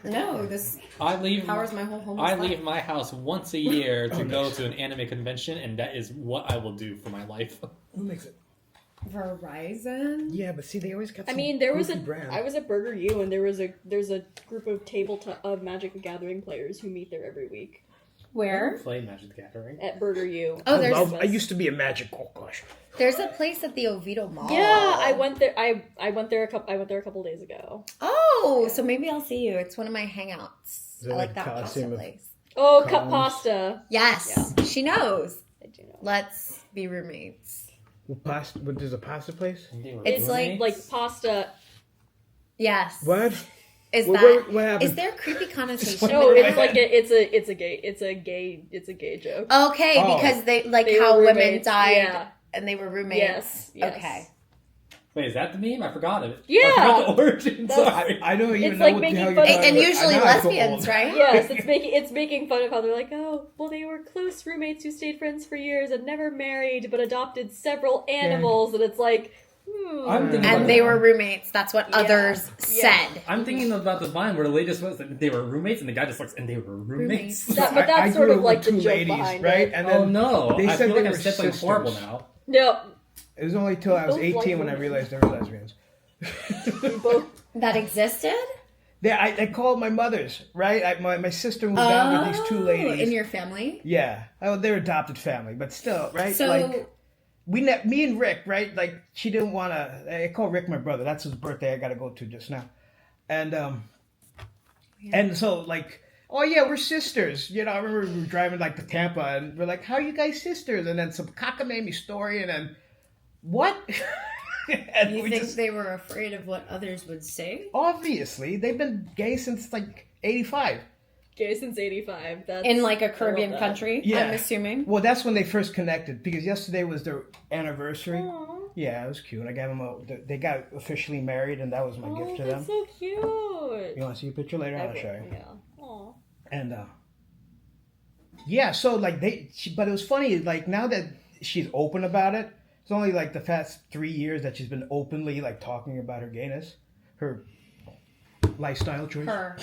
No, this I leave powers my whole home. I leave my house once a year to go to an anime convention, and that is what I will do for my life. Who makes it? Verizon. Yeah, but see, they always got. I some mean, there was goofy brand. I was at Burger U, and there's a group of of Magic the Gathering players who meet there every week Where? Play Magic the Gathering. at Burger U. Oh, I used to be a Magic. Oh gosh. There's a place at the Oviedo Mall. Yeah, I went there. I went there a couple days ago. Oh, so maybe I'll see you. It's one of my hangouts. Is it I like like that Coliseum pasta of- place. Oh, cut Columns. pasta. Yes, she knows. I do know. Let's be roommates. What, there's a pasta place? It's Like pasta. Yes. What? Is What- that? what happened? Is there creepy connotation? No, with it's that? like it's a gay joke. Okay, Oh. because they like They how were women roommates, died yeah. and they were roommates. Yes, yes. Okay. Wait, is that the meme? I forgot it. Yeah. I forgot the origin. That's- Sorry. I don't even It's know like what the making hell fun you're of- talking And about. usually I know I feel lesbians, old. right? Yes, it's making fun of how they're like, oh, well, they were close roommates who stayed friends for years and never married, but adopted several animals, and it's like, I'm thinking And about they the- were roommates. That's what others Yeah. said. I'm thinking about the vine where the lady just was that they were roommates, and the guy just looks, and they were roommates. But that's I sort grew of up like with the two joke ladies, behind right? it. And Oh then no! they I said feel they like were I'm stepping sisters. horrible now. No, it was only till I was Both 18 like when I women. realized they were lesbians. we both. That existed? I called my mother's, right? My sister moved out with these two ladies. In your family? Yeah. Oh, they're adopted family, but still, right? So, Like, me and Rick, right? Like, she didn't want to. I call Rick my brother. That's his birthday. I got to go to just now, and so like, oh yeah, we're sisters. You know, I remember we were driving like to Tampa, and we're like, "How are you guys sisters?" And then some cockamamie story, and then what? And you we think just- they were afraid of what others would say? obviously they've been gay since like '85. Gay since '85. That's In like a I love Caribbean that. country, Yeah. I'm assuming. Well, that's when they first connected because yesterday was their anniversary. Aw. Yeah, it was cute. I gave them they got officially married, and that was my gift to them. That's so cute. You want to see a picture later? I'll show you. Yeah. Aw. And yeah, so like but it was funny. Like now that she's open about it, it's only like the past 3 years that she's been openly like talking about her gayness, her lifestyle choice. Her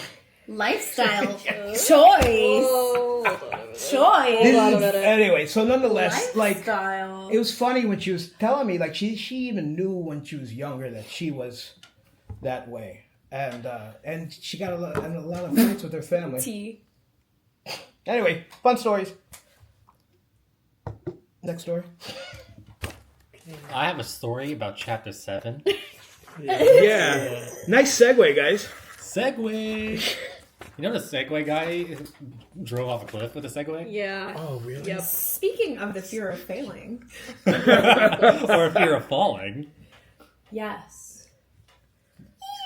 lifestyle choice. Whoa. Choice. This Hold on is- a minute. anyway, so nonetheless, like Lifestyle. it was funny when she was telling me, like she even knew when she was younger that she was that way, and she got in a lot of fights with her family. Tea. Anyway, fun stories. Next story. I have a story about chapter 7. Yeah, nice segue, guys. Segway. You know the Segway guy drove off a cliff with a Segway? Yeah. Oh, really? Yep. Speaking of the fear of failing. Or fear of falling. Yes.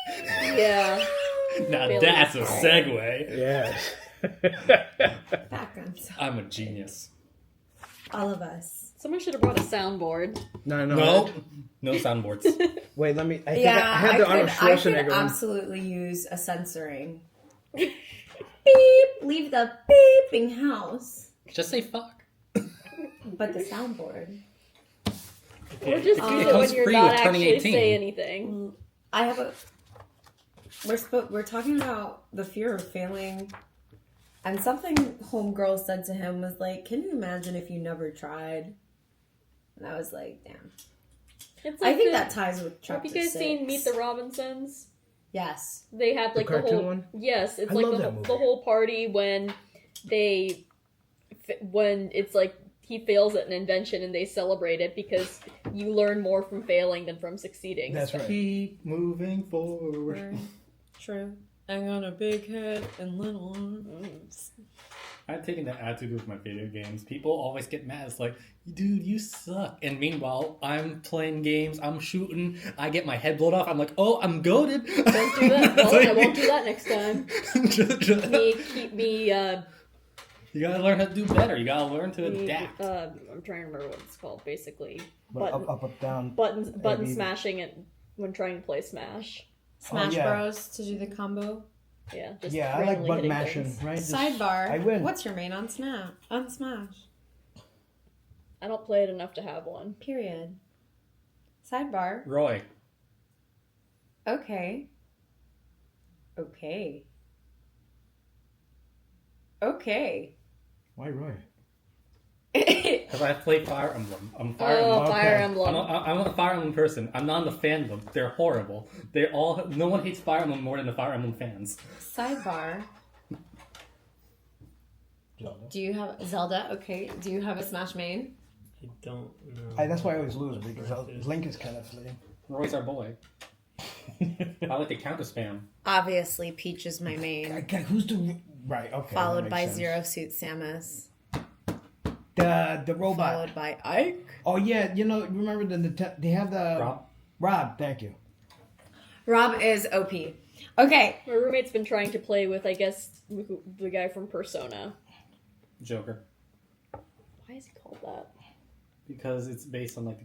Yeah. Now Failing that's a is falling. Segway. Yes. Back on. I'm a genius. All of us. Someone should have brought a soundboard. No. No soundboards. Wait, let me. I think Yeah, I had the Arnold I Schwarzenegger could one. absolutely use a censoring. Beep! Leave the beeping house. Just say fuck. But the soundboard. Or just It use it comes when you're free not with turning actually 18. say anything. I have a. We're talking about the fear of failing, and something homegirl said to him was like, "Can you imagine if you never tried?" And I was like, "Damn." It's I think the- that ties with Have chapter you guys 6. seen Meet the Robinsons? Yes. They have like the cartoon whole one? yes, it's I like love the, that movie. the whole party when when it's like he fails at an invention and they celebrate it because you learn more from failing than from succeeding. That's right. Keep moving forward. True. I got a big head and little arms. I've taken that attitude with my video games. People always get mad. It's like, dude, you suck. And meanwhile, I'm playing games, I'm shooting, I get my head blown off. I'm like, oh, I'm goated. Don't do that. Well, I won't do that next time. Keep me You gotta learn how to do better. You gotta learn to adapt. I'm trying to remember what it's called. Basically, But up, down. button Maybe. smashing it when trying to play Smash. Smash yeah. Bros to do the combo. Yeah, just Yeah, I like randomly button hitting mashing. things. Right? Just- Sidebar. I win. What's your main on Snap? On Smash. I don't play it enough to have one. Period. Sidebar. Roy. Okay. Okay. Okay. Why Roy? Because I play Fire Emblem. I'm Fire Emblem. Oh, Fire Okay. Emblem. I'm a Fire Emblem person. I'm not in the fandom. They're horrible. No one hates Fire Emblem more than the Fire Emblem fans. Sidebar. Zelda. Do you have Zelda? Okay. Do you have a Smash main? I don't know. That's why I always lose because Link is kind of fleeting. Roy's our boy. I like to counter spam. Obviously, Peach is my main. Who's the right? Okay. that Followed makes by sense. Zero Suit Samus. The robot. Followed by Ike. Oh yeah, remember they have the Rob. Thank you. Rob is OP. Okay. My roommate's been trying to play with, I guess, the guy from Persona. Joker. Why is he called that? Because it's based on like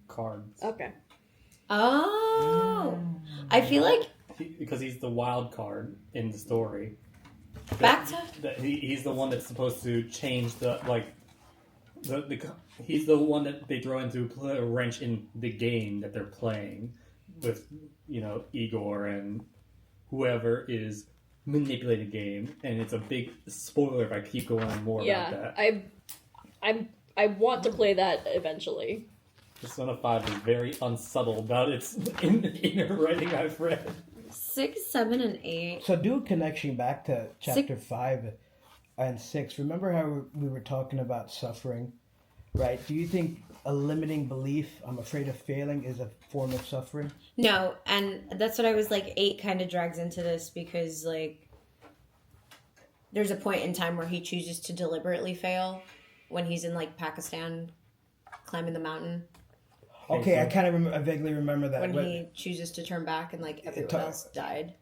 cards. Okay. Oh. I feel like Because he's the wild card in the story. back to He's the one that's supposed to change the he's the one that they throw into play a wrench in the game that they're playing with, Igor and whoever is manipulating the game, and it's a big spoiler if I keep going more about that. I want to play that eventually. Persona 5 is very unsubtle about its inner writing I've read. 6, 7, and 8. So do a connection back to chapter 5 and 6. Remember how we were talking about suffering, right? Do you think a limiting belief, I'm afraid of failing, is a form of suffering? No, and that's what I was like, 8 kind of drags into this because, like, there's a point in time where he chooses to deliberately fail when he's in, like, Pakistan climbing the mountain. Okay, I vaguely remember that. When he chooses to turn back and, like, everyone else died.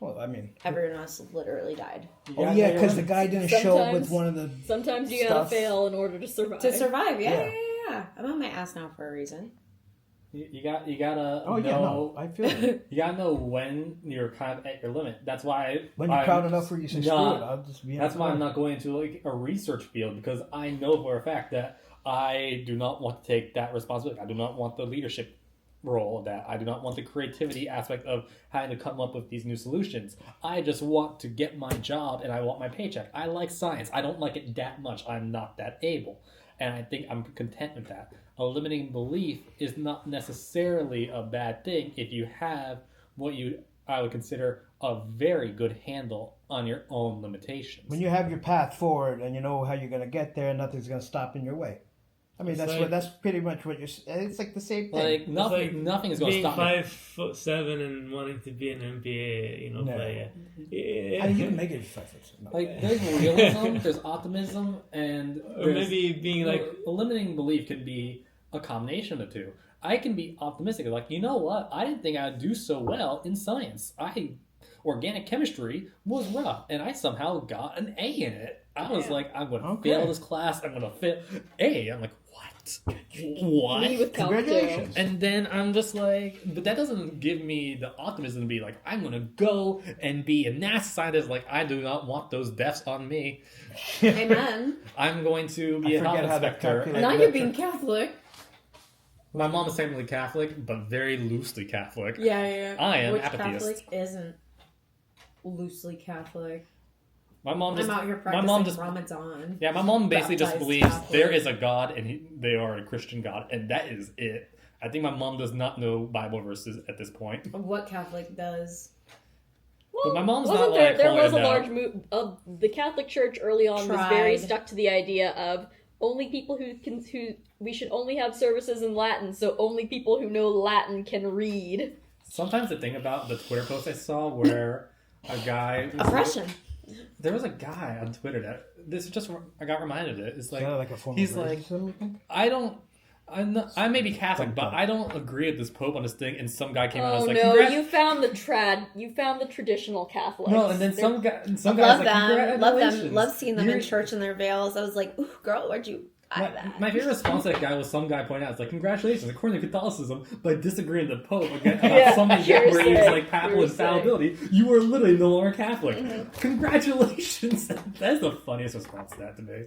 Well, I mean... Everyone else literally died. Oh, yeah, because the guy didn't show up with one of the Sometimes you gotta fail in order to survive. To survive, yeah. I'm on my ass now for a reason. You gotta know... yeah, no, I feel it. You gotta know when you're kind of at your limit. That's why... When you're proud enough where you say, screw it, I'll just be... That's why I'm not going into, like, a research field, because I know for a fact that I do not want to take that responsibility. I do not want the leadership role of that. I do not want the creativity aspect of having to come up with these new solutions. I just want to get my job and I want my paycheck. I like science. I don't like it that much. I'm not that able. And I think I'm content with that. A limiting belief is not necessarily a bad thing if you have what I would consider a very good handle on your own limitations. When you have your path forward and you know how you're going to get there, nothing's going to stop in your way. I mean, that's pretty much what you're... It's like the same thing. Like, nothing is going to stop me. Being 5'7" and wanting to be an NBA, player. Yeah. How do you make it 5'7"? Like, there's realism, there's optimism, and or maybe being like... A limiting belief could be a combination of the two. I can be optimistic, like, you know what? I didn't think I'd do so well in science. Organic chemistry was rough, and I somehow got an A in it. I was like, I'm going to fail this class. I'm going to fail A. I'm like, what? Me with Congratulations. And then I'm just like, but that doesn't give me the optimism to be like, I'm going to go and be a NASA scientist. Like, I do not want those deaths on me. Amen. I'm going to be a health inspector. Now you're being Catholic. My mom is technically Catholic, but very loosely Catholic. Yeah. I am Which apatheist. Catholic isn't loosely Catholic? I'm out here practicing Ramadan. Yeah, my mom basically just Baptized believes Catholic. there is a God and they are a Christian God, and that is it. I think my mom does not know Bible verses at this point. What Catholic does? Well, but my mom's wasn't not there, like there was a calling it large out. move of the Catholic Church early on was very stuck to the idea of only people who we should only have services in Latin, so only people who know Latin can read. Sometimes the thing about the Twitter post I saw where a guy Oppression. There was a guy on Twitter that I got reminded of it. It's like, like a form he's of like, racism? I may be Catholic, but I don't agree with this Pope on this thing. And some guy came out and was like, no, you found the traditional Catholics. No, and then some guy's Love like, them. congratulations. Love seeing them in church in their veils. I was like, ooh, girl, where'd you buy that? My favorite response to that guy was some guy pointing out, it's like, congratulations, according to Catholicism, by disagreeing with the Pope again about something where he's like papal infallibility, you are literally no longer Catholic. Mm-hmm. Congratulations. That's the funniest response to that to me.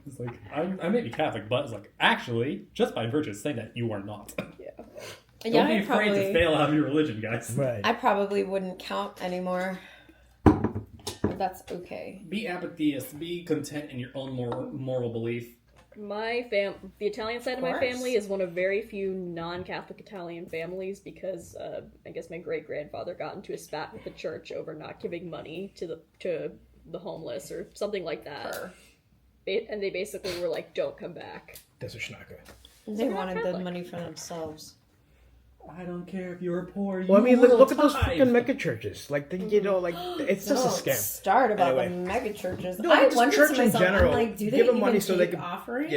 It's like, I may be Catholic, but it's like, actually, just by virtue of saying that, you are not. Yeah. Don't be afraid to fail out of your religion, guys. Right. I probably wouldn't count anymore. But that's okay. Be apatheist. Be content in your own moral belief. The Italian side of my family is one of very few non-Catholic Italian families because I guess my great-grandfather got into a spat with the church over not giving money to the homeless or something like that. And they basically were like, don't come back. That's a schnacker. They wanted the money for themselves. I don't care if you're poor. Well, I mean, look at those freaking mega churches. Like, it's just a scam. Start about the mega churches. No, I just wonder church to in myself, general. I'm like, do they give them even money so they can offering?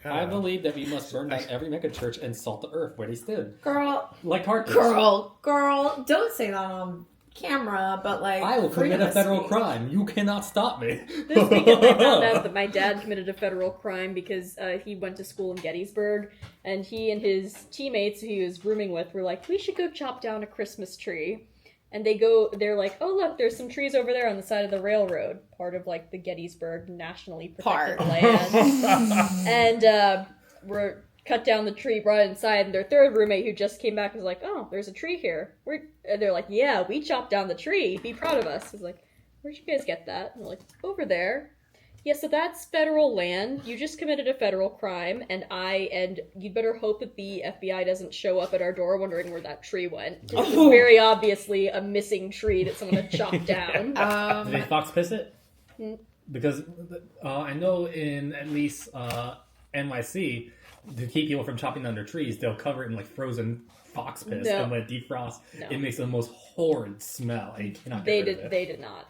I believe that we must burn down every mega church and salt the earth where they stood. Girl, like carpets. Girl, don't say that on camera, but like, I will commit a federal crime. You cannot stop me. This weekend I found out that my dad committed a federal crime because he went to school in Gettysburg, and he and his teammates who he was rooming with were like, we should go chop down a Christmas tree. And they're like, oh look, there's some trees over there on the side of the railroad, part of like the Gettysburg nationally protected land. And we're cut down the tree, brought it inside, and their third roommate who just came back was like, oh, there's a tree here. And they're like, yeah, we chopped down the tree. Be proud of us. It's like, where'd you guys get that? And they're like, over there. Yeah, so that's federal land. You just committed a federal crime, and you better hope that the FBI doesn't show up at our door wondering where that tree went. It's very obviously a missing tree that someone had chopped down. Did they fox piss it? Because I know in at least NYC, to keep people from chopping down their trees, they'll cover it in like frozen fox piss, and when it defrosts, it makes the most horrid smell, and you cannot get rid of it. They did not.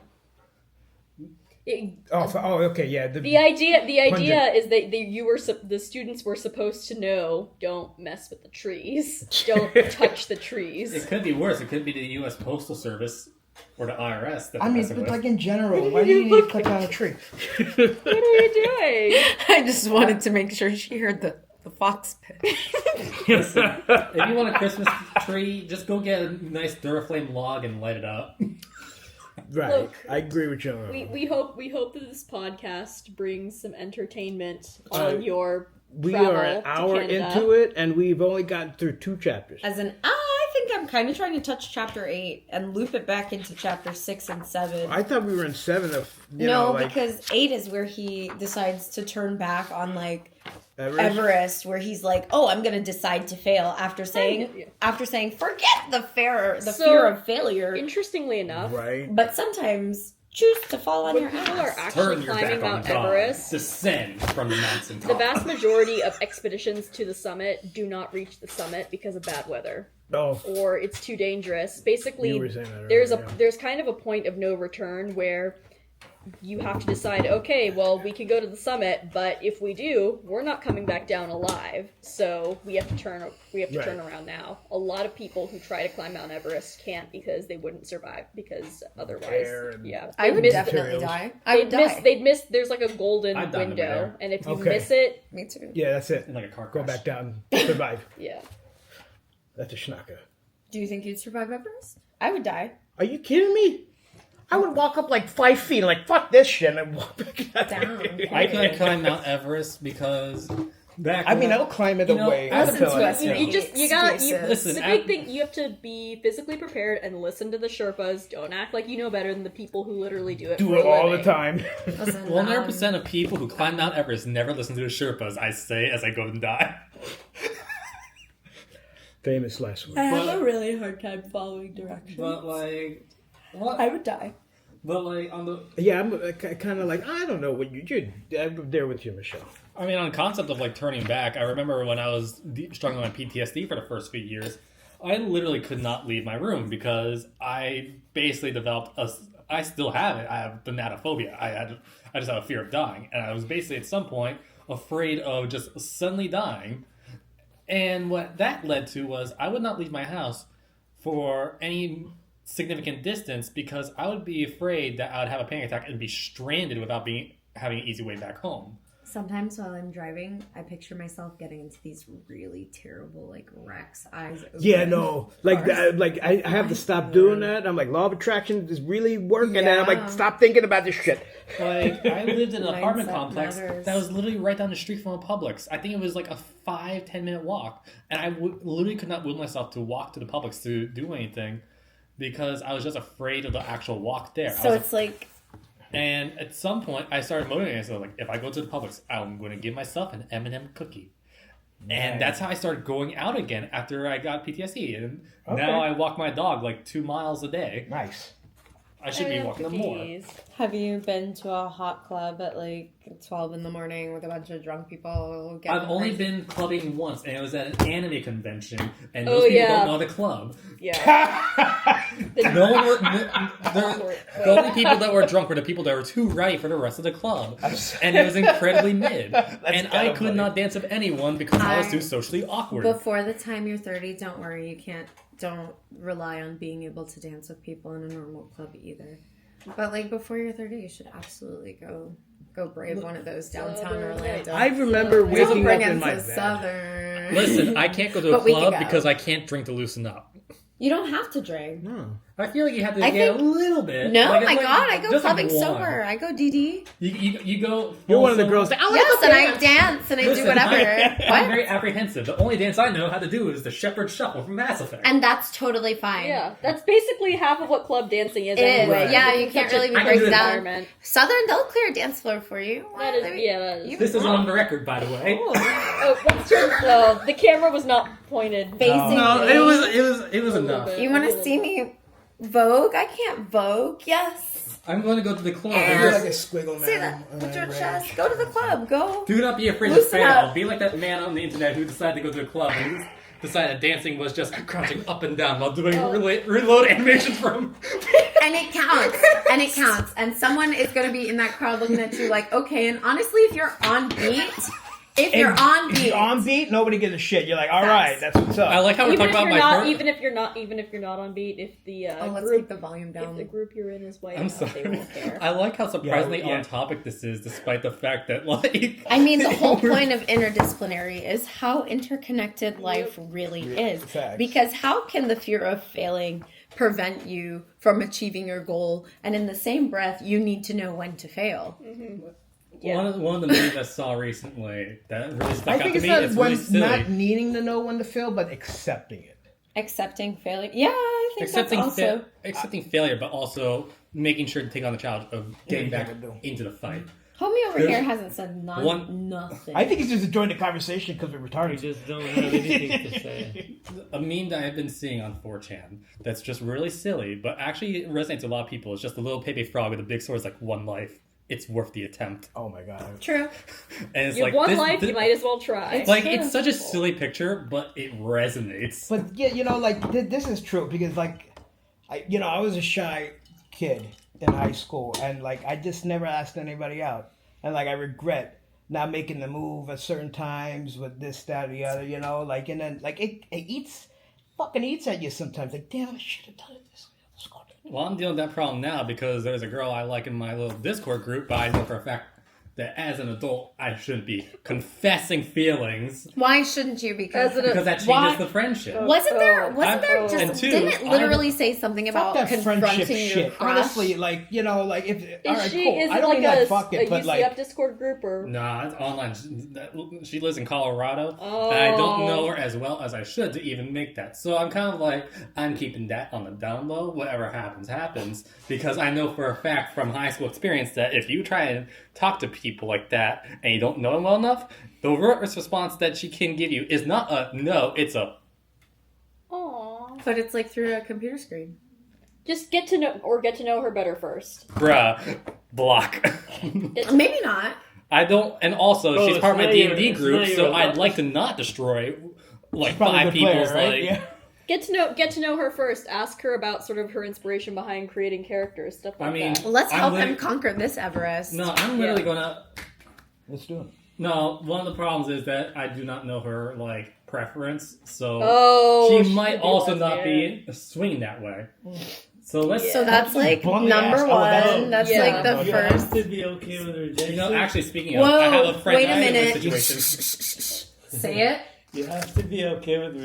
Okay, yeah. The idea is that the students were supposed to know, don't mess with the trees, don't touch the trees. It could be worse. It could be the U.S. Postal Service or the IRS. That I mean, but like in general, why do you need to cut down a tree? What are you doing? I just wanted to make sure she heard the fox pitch. Listen, if you want a Christmas tree, just go get a nice Duraflame log and light it up. Right, look, I agree with you. We hope that this podcast brings some entertainment on your. We are an hour into it, and we've only gotten through 2 chapters. I think I'm kind of trying to touch chapter 8 and loop it back into chapter 6 and 7. I thought we were in 7 of. Because 8 is where he decides to turn back on like Everest, where he's like, "Oh, I'm going to decide to fail," after saying, "Forget the fear of failure." Interestingly enough, right? But sometimes choose to fall on your ass. People are actually climbing Mount Everest. Descend from the mountain top. The vast majority of expeditions to the summit do not reach the summit because of bad weather. Oh. Or it's too dangerous. Basically, there's kind of a point of no return where you have to decide, okay, well, we can go to the summit, but if we do, we're not coming back down alive. So we have to turn around now. A lot of people who try to climb Mount Everest can't because they wouldn't survive, because otherwise, I would definitely die. They'd miss. There's like a golden window, and if you miss it, me too. Yeah, that's it. Like a car crash. Go back down, survive. Yeah, that's a schnacker. Do you think you'd survive Everest? I would die. Are you kidding me? I would walk up like 5 feet, like fuck this shit, and walk back down. I couldn't climb Mount Everest because I'll climb it away. Listen to us. The big thing, you have to be physically prepared and listen to the Sherpas. Don't act like you know better than the people who literally do it. Do it all the time. 100% of people who climb Mount Everest never listen to the Sherpas. I say as I go and die. Famous last word. I have a really hard time following directions. But like. What? I would die. But like on the I'm kind of like, I don't know what you're I'm there with you, Michelle. I mean, on the concept of like turning back, I remember when I was struggling with PTSD for the first few years, I literally could not leave my room because I basically developed I still have it. I have thanatophobia. I just have a fear of dying, and I was basically at some point afraid of just suddenly dying. And what that led to was I would not leave my house for any significant distance because I would be afraid that I would have a panic attack and be stranded without having an easy way back home. Sometimes while I'm driving, I picture myself getting into these really terrible, like, wrecks, eyes open. Yeah, no. Like, that, like I have to stop doing that. I'm like, law of attraction is really working. And I'm like, stop thinking about this shit. Like, I lived in an apartment complex that was literally right down the street from a Publix. I think it was like a 5-10 minute walk. And I literally could not will myself to walk to the Publix to do anything because I was just afraid of the actual walk there. So it's like... And at some point, I started motivating myself. Like, if I go to the Publix, I'm going to give myself an M&M cookie. Nice. And that's how I started going out again after I got PTSD. And now I walk my dog like 2 miles a day. Nice. I should be walking them more. Have you been to a hot club at like 12 in the morning with a bunch of drunk people? I've only been clubbing once, and it was at an anime convention. And those people don't know the club. Yeah. The only people that were drunk were the people that were too ready for the rest of the club. And it was incredibly mid. And I could not dance with anyone because I was too socially awkward. Before the time you're 30, don't worry, don't rely on being able to dance with people in a normal club either. But like before you're 30, you should absolutely go brave one of those downtown Orlando. I remember waking up in my bed. Listen, I can't go to a club because I can't drink to loosen up. You don't have to drink. No. I feel like you have to I get a think- little bit. No, Like, my it's like God, I go just like clubbing one. sober. I go DD. You go. You're one of the full girls sober. that, I Yes, want and I dance and I do Listen, whatever. I'm What? very apprehensive. The only dance I know how to do is the Shepherd Shuffle from Mass Effect. And that's totally fine. Yeah, that's basically half of what club dancing is. It is. Anyway. Yeah, It's you can't such really a be breaking do down. environment. Southern, they'll clear a dance floor for you. That is, yeah, that is. This is on the record, by the way. Oh, what's your, the camera was not pointed. Basically. No, it was A little enough. bit. You want to see me Vogue? I can't Vogue. Yes. I'm going to go to the club. Yeah. and You're just- like a squiggle man. Say that with your chest. Go to the club. Go. Do not be afraid to Loosen fail. up. Be like that man on the internet who decided to go to a club and decided dancing was just crouching up and down while doing reload animations from. And it counts. And it counts. And someone is going to be in that crowd looking at you like, okay. And honestly, if you're on beat, if you're on If beat, you're on beat, nobody gives a shit. You're like, all right, that's what's up. I like how we're Even talking if about you're my not, first. even if you're not on beat, if the let's group, keep the volume if down. the group you're in is white I'm enough, they sorry. won't care. I like how surprisingly Yeah. on topic this is, despite the fact that like. I mean, the whole point of interdisciplinary is how interconnected life really is. Facts. Because how can the fear of failing prevent you from achieving your goal? And in the same breath, you need to know when to fail. Yeah. One of the movies I saw recently that really stuck I out think to it's me. not It's when, really silly. not needing to know when to fail, but accepting it. Accepting failure. Yeah, I think accepting that's also... accepting failure, but also making sure to take on the challenge of getting Yeah, back you gotta do. into the fight. Homie over There's here hasn't said one- nothing. I think he's just enjoying the conversation because we're We retarded. just don't have anything to say. A meme that I've been seeing on 4chan that's just really silly, but actually resonates with a lot of people. It's just a little Pepe frog with a big sword. It's like one life. It's worth the attempt. Oh my god. True. And it's You like have one this, life, you might as well try. like true. it's such a silly picture, but it resonates. But yeah, you know, like this is true because like, I was a shy kid in high school, and like I just never asked anybody out, and like I regret not making the move at certain times with this, that, or the other, like, and then like it fucking eats at you sometimes. Like, damn, I should have done it this way. Let's go. Well, I'm dealing with that problem now because there's a girl I like in my little Discord group, but I know for a fact that as an adult, I shouldn't be confessing feelings Why shouldn't you? Because because that changes why- the friendship. Wasn't there and just two, didn't it literally say something Fuck about that friendship confronting your shit. crush? Honestly, like, if all right, cool. Is I it don't like mean like fuck a it, but UCF like, Discord group or? Nah, it's online. She lives in Colorado, Oh. and I don't know her as well as I should to even make that. So I'm kind of like, I'm keeping that on the down low. Whatever happens, happens. Because I know for a fact from high school experience that if you try and talk to people like that and you don't know them well enough, the worst response that she can give you is not a no, it's a Aww. But it's like through a computer screen. Just get to know her better first. bruh, block. Maybe not. I don't, and also Oh, she's it's part of my not D&D your- it's group, not so your- I'd like to not destroy like probably a five good player, people's right? like. Yeah. Get to know her first. Ask her about sort of her inspiration behind creating characters, stuff like I mean, that. Let's I'm help lit- him conquer this Everest. No, I'm literally Yeah. gonna. Let's do it. No, one of the problems is that I do not know her like preference, so Oh, she might could be also not lesbian. be swinging that way. So let's. So that's like Bum the number ass. Oh, one. that's- That's Yeah. like the You first. have to be okay with rejection. You know, actually speaking of, Whoa! I have a friend wait a that is in minute. this situation. Say it. You have to be okay with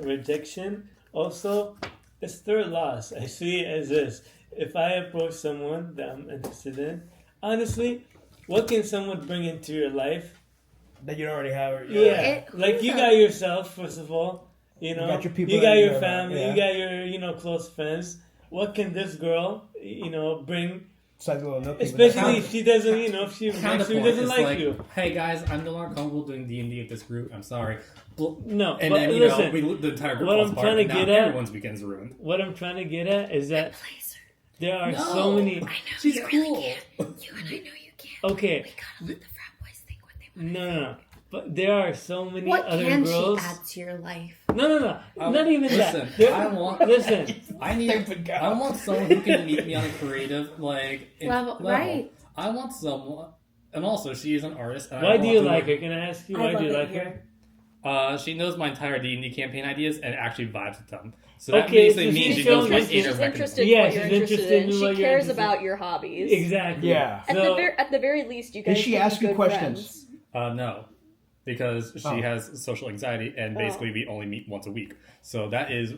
rejection. Also, it's their loss. I see it as this. If I approach someone that I'm interested in, honestly, what can someone bring into your life? That you don't already have. Yeah. Like, you got yourself, first of all. You know, got your people you got that your you family, yeah. you got your, close friends. What can this girl, bring? It's like a little nookie, but Especially that's- if she doesn't, if she Counterpoint doesn't is like you. hey guys, I'm no longer comfortable doing D&D with this group. I'm sorry. No, And but then listen, the entire group what falls I'm apart. trying to And now get at- everyone's weekend's ruined. what I'm trying to get at is that there are No. so many. She's you cool. really can't. You and I know you can't. Okay, We gotta let the frat boys think what they want. no. But there are so many What other can girls. she add to your life? No. Not even listen, that. There- I want- Listen. I want someone who can meet me on a creative Level, right. I want someone, and also she is an artist. And Why I do want you to- like her? Can I ask you I why love do you it like here. her? She knows my entire D&D campaign ideas and actually vibes with them. So that Okay, basically so means she's she knows my showing inner She's mechanism. interested Yeah, in what she's you're interested interested in. in She what you're cares interested about your hobbies. Exactly. Yeah. At the very least, you guys Did she can be ask you good questions? friends. No, because she Oh. has social anxiety, and basically we only meet once a week. So that is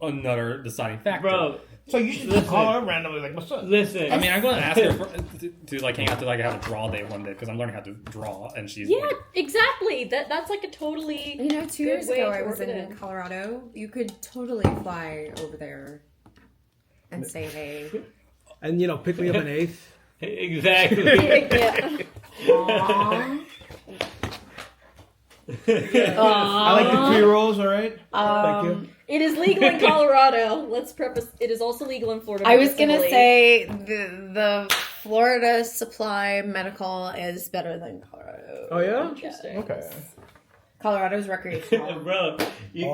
another deciding factor. Bro, So you should just call her randomly, like, what's up? listen. I mean, I'm going to ask her to like hang out to like have a draw day one day because I'm learning how to draw, and she's Yeah, exactly. That's like a totally. You know, 2 years Good way ago to I was work it in in. Colorado. You could totally fly over there and say hey. And, you know, pick me up an 8th. Exactly. Yeah. Aww. I like the pre-rolls, all right? Thank you. It is legal in Colorado. Let's preface. It is also legal in Florida. I was gonna medicinally. say the Florida supply medical is better than Colorado. Oh, yeah? Interesting. Okay. Colorado's recreational. Bro, you,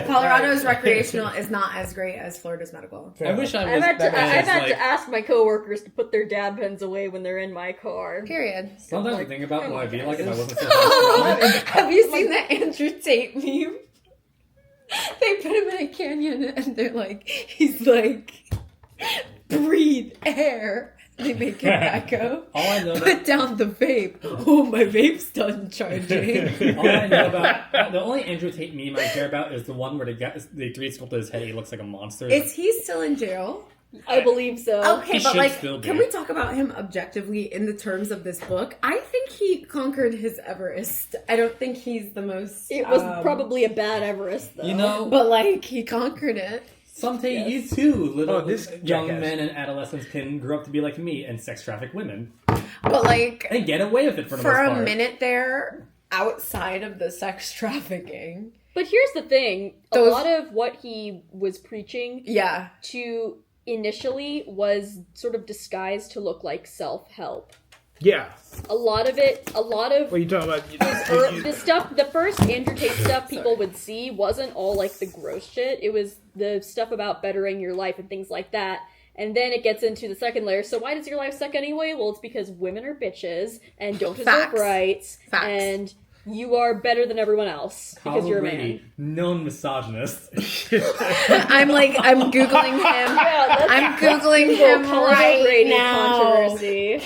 Colorado's recreational is not as great as Florida's medical. I wish I was. I've had to, that I've was, had like, to ask my coworkers to put their dab pens away when they're in my car. Period. Sometimes I Like, think about come what on, I'd be like if I guys. wasn't so. Have you seen the Andrew Tate meme? They put him in a canyon and they're like, he's like, breathe air. They make him echo. All I know Put down the vape. Oh, my vape's done charging. All I know about the only Andrew Tate meme I care about is the one where they 3D sculpted his head. He looks like a monster. Is he still in jail? I believe so. Okay, He but should like, still be. can we talk about him objectively in the terms of this book? I think he conquered his Everest. I don't think he's the most. It was probably a bad Everest, though. You know, But like, he conquered it. someday Yes. you too, little this young jackass. men and adolescents, can grow up to be like me and sex traffic women But like, and get away with it for the for most a part. minute there, outside of the sex trafficking, But here's the thing: Those- a lot of what he was preaching yeah, to initially was sort of disguised to look like self-help. Yeah. A lot of What are you talking about? the first Andrew Tate stuff people would see wasn't all like the gross shit. It was the stuff about bettering your life and things like that. And then it gets into the second layer. So why does your life suck anyway? Well, it's because women are bitches and don't deserve Facts. rights. Facts. And you are better than everyone else because you're a man. Brady, known misogynist. I'm googling him. Yeah, let's I'm googling Google him Colin right O'Brady now. controversy.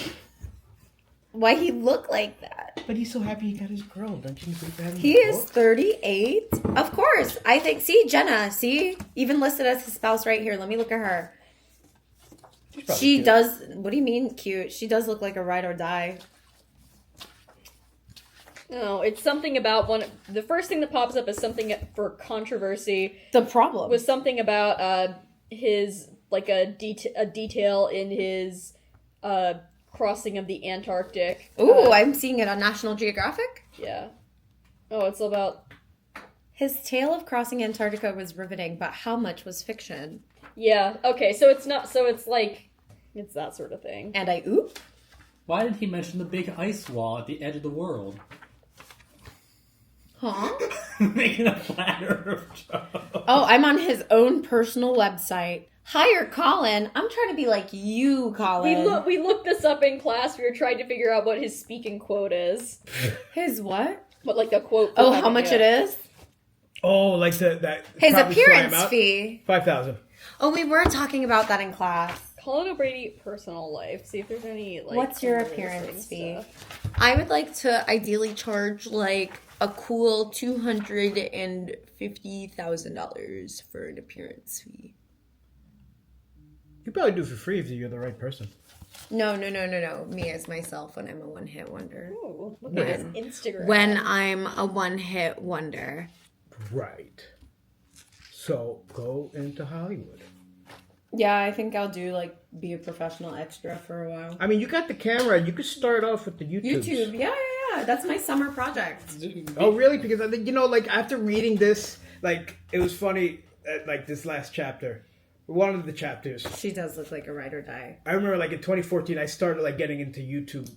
Why he look like that? But he's so happy he got his girl. Don't you think that He is 38. Of course. I think, see, Jenna, see? Even listed as his spouse right here. Let me look at her. She does, what do you mean cute? She does look like a ride or die. No, it's something about the first thing that pops up is something for controversy. The problem. Was something about his like a detail in his crossing of the Antarctic. Ooh, I'm seeing it on National Geographic. Yeah. Oh, it's about His tale of crossing Antarctica was riveting, but how much was fiction? yeah. Okay, so it's not. So it's like it's that sort of thing. And I oop. Why did he mention the big ice wall at the edge of the world? Huh? Making a flat Earth joke. Oh, I'm on his own personal website. Hire Colin. I'm trying to be like you, Colin. We looked this up in class. We were trying to figure out what his speaking quote is. His what? What like the quote? Oh, how much it is? Oh, like that. His probably fly him appearance out? fee. 5,000. Oh, we were talking about that in class. Colin O'Brady personal life. See if there's any like. What's your embarrassing appearance fee? stuff. I would like to ideally charge like a cool $250,000 for an appearance fee. You probably do it for free if you're the right person. No. Me as myself when I'm a one-hit wonder. Ooh, look When- at his Instagram. When I'm a one-hit wonder. Right. So go into Hollywood. Yeah, I think I'll do like be a professional extra for a while. I mean, you got the camera. You could start off with the YouTube. YouTube, yeah. That's my summer project. Oh, really? Because I think, like after reading this, like it was funny. Like this last chapter, one of the chapters. She does look like a ride or die. I remember, like in 2014, I started like getting into YouTube.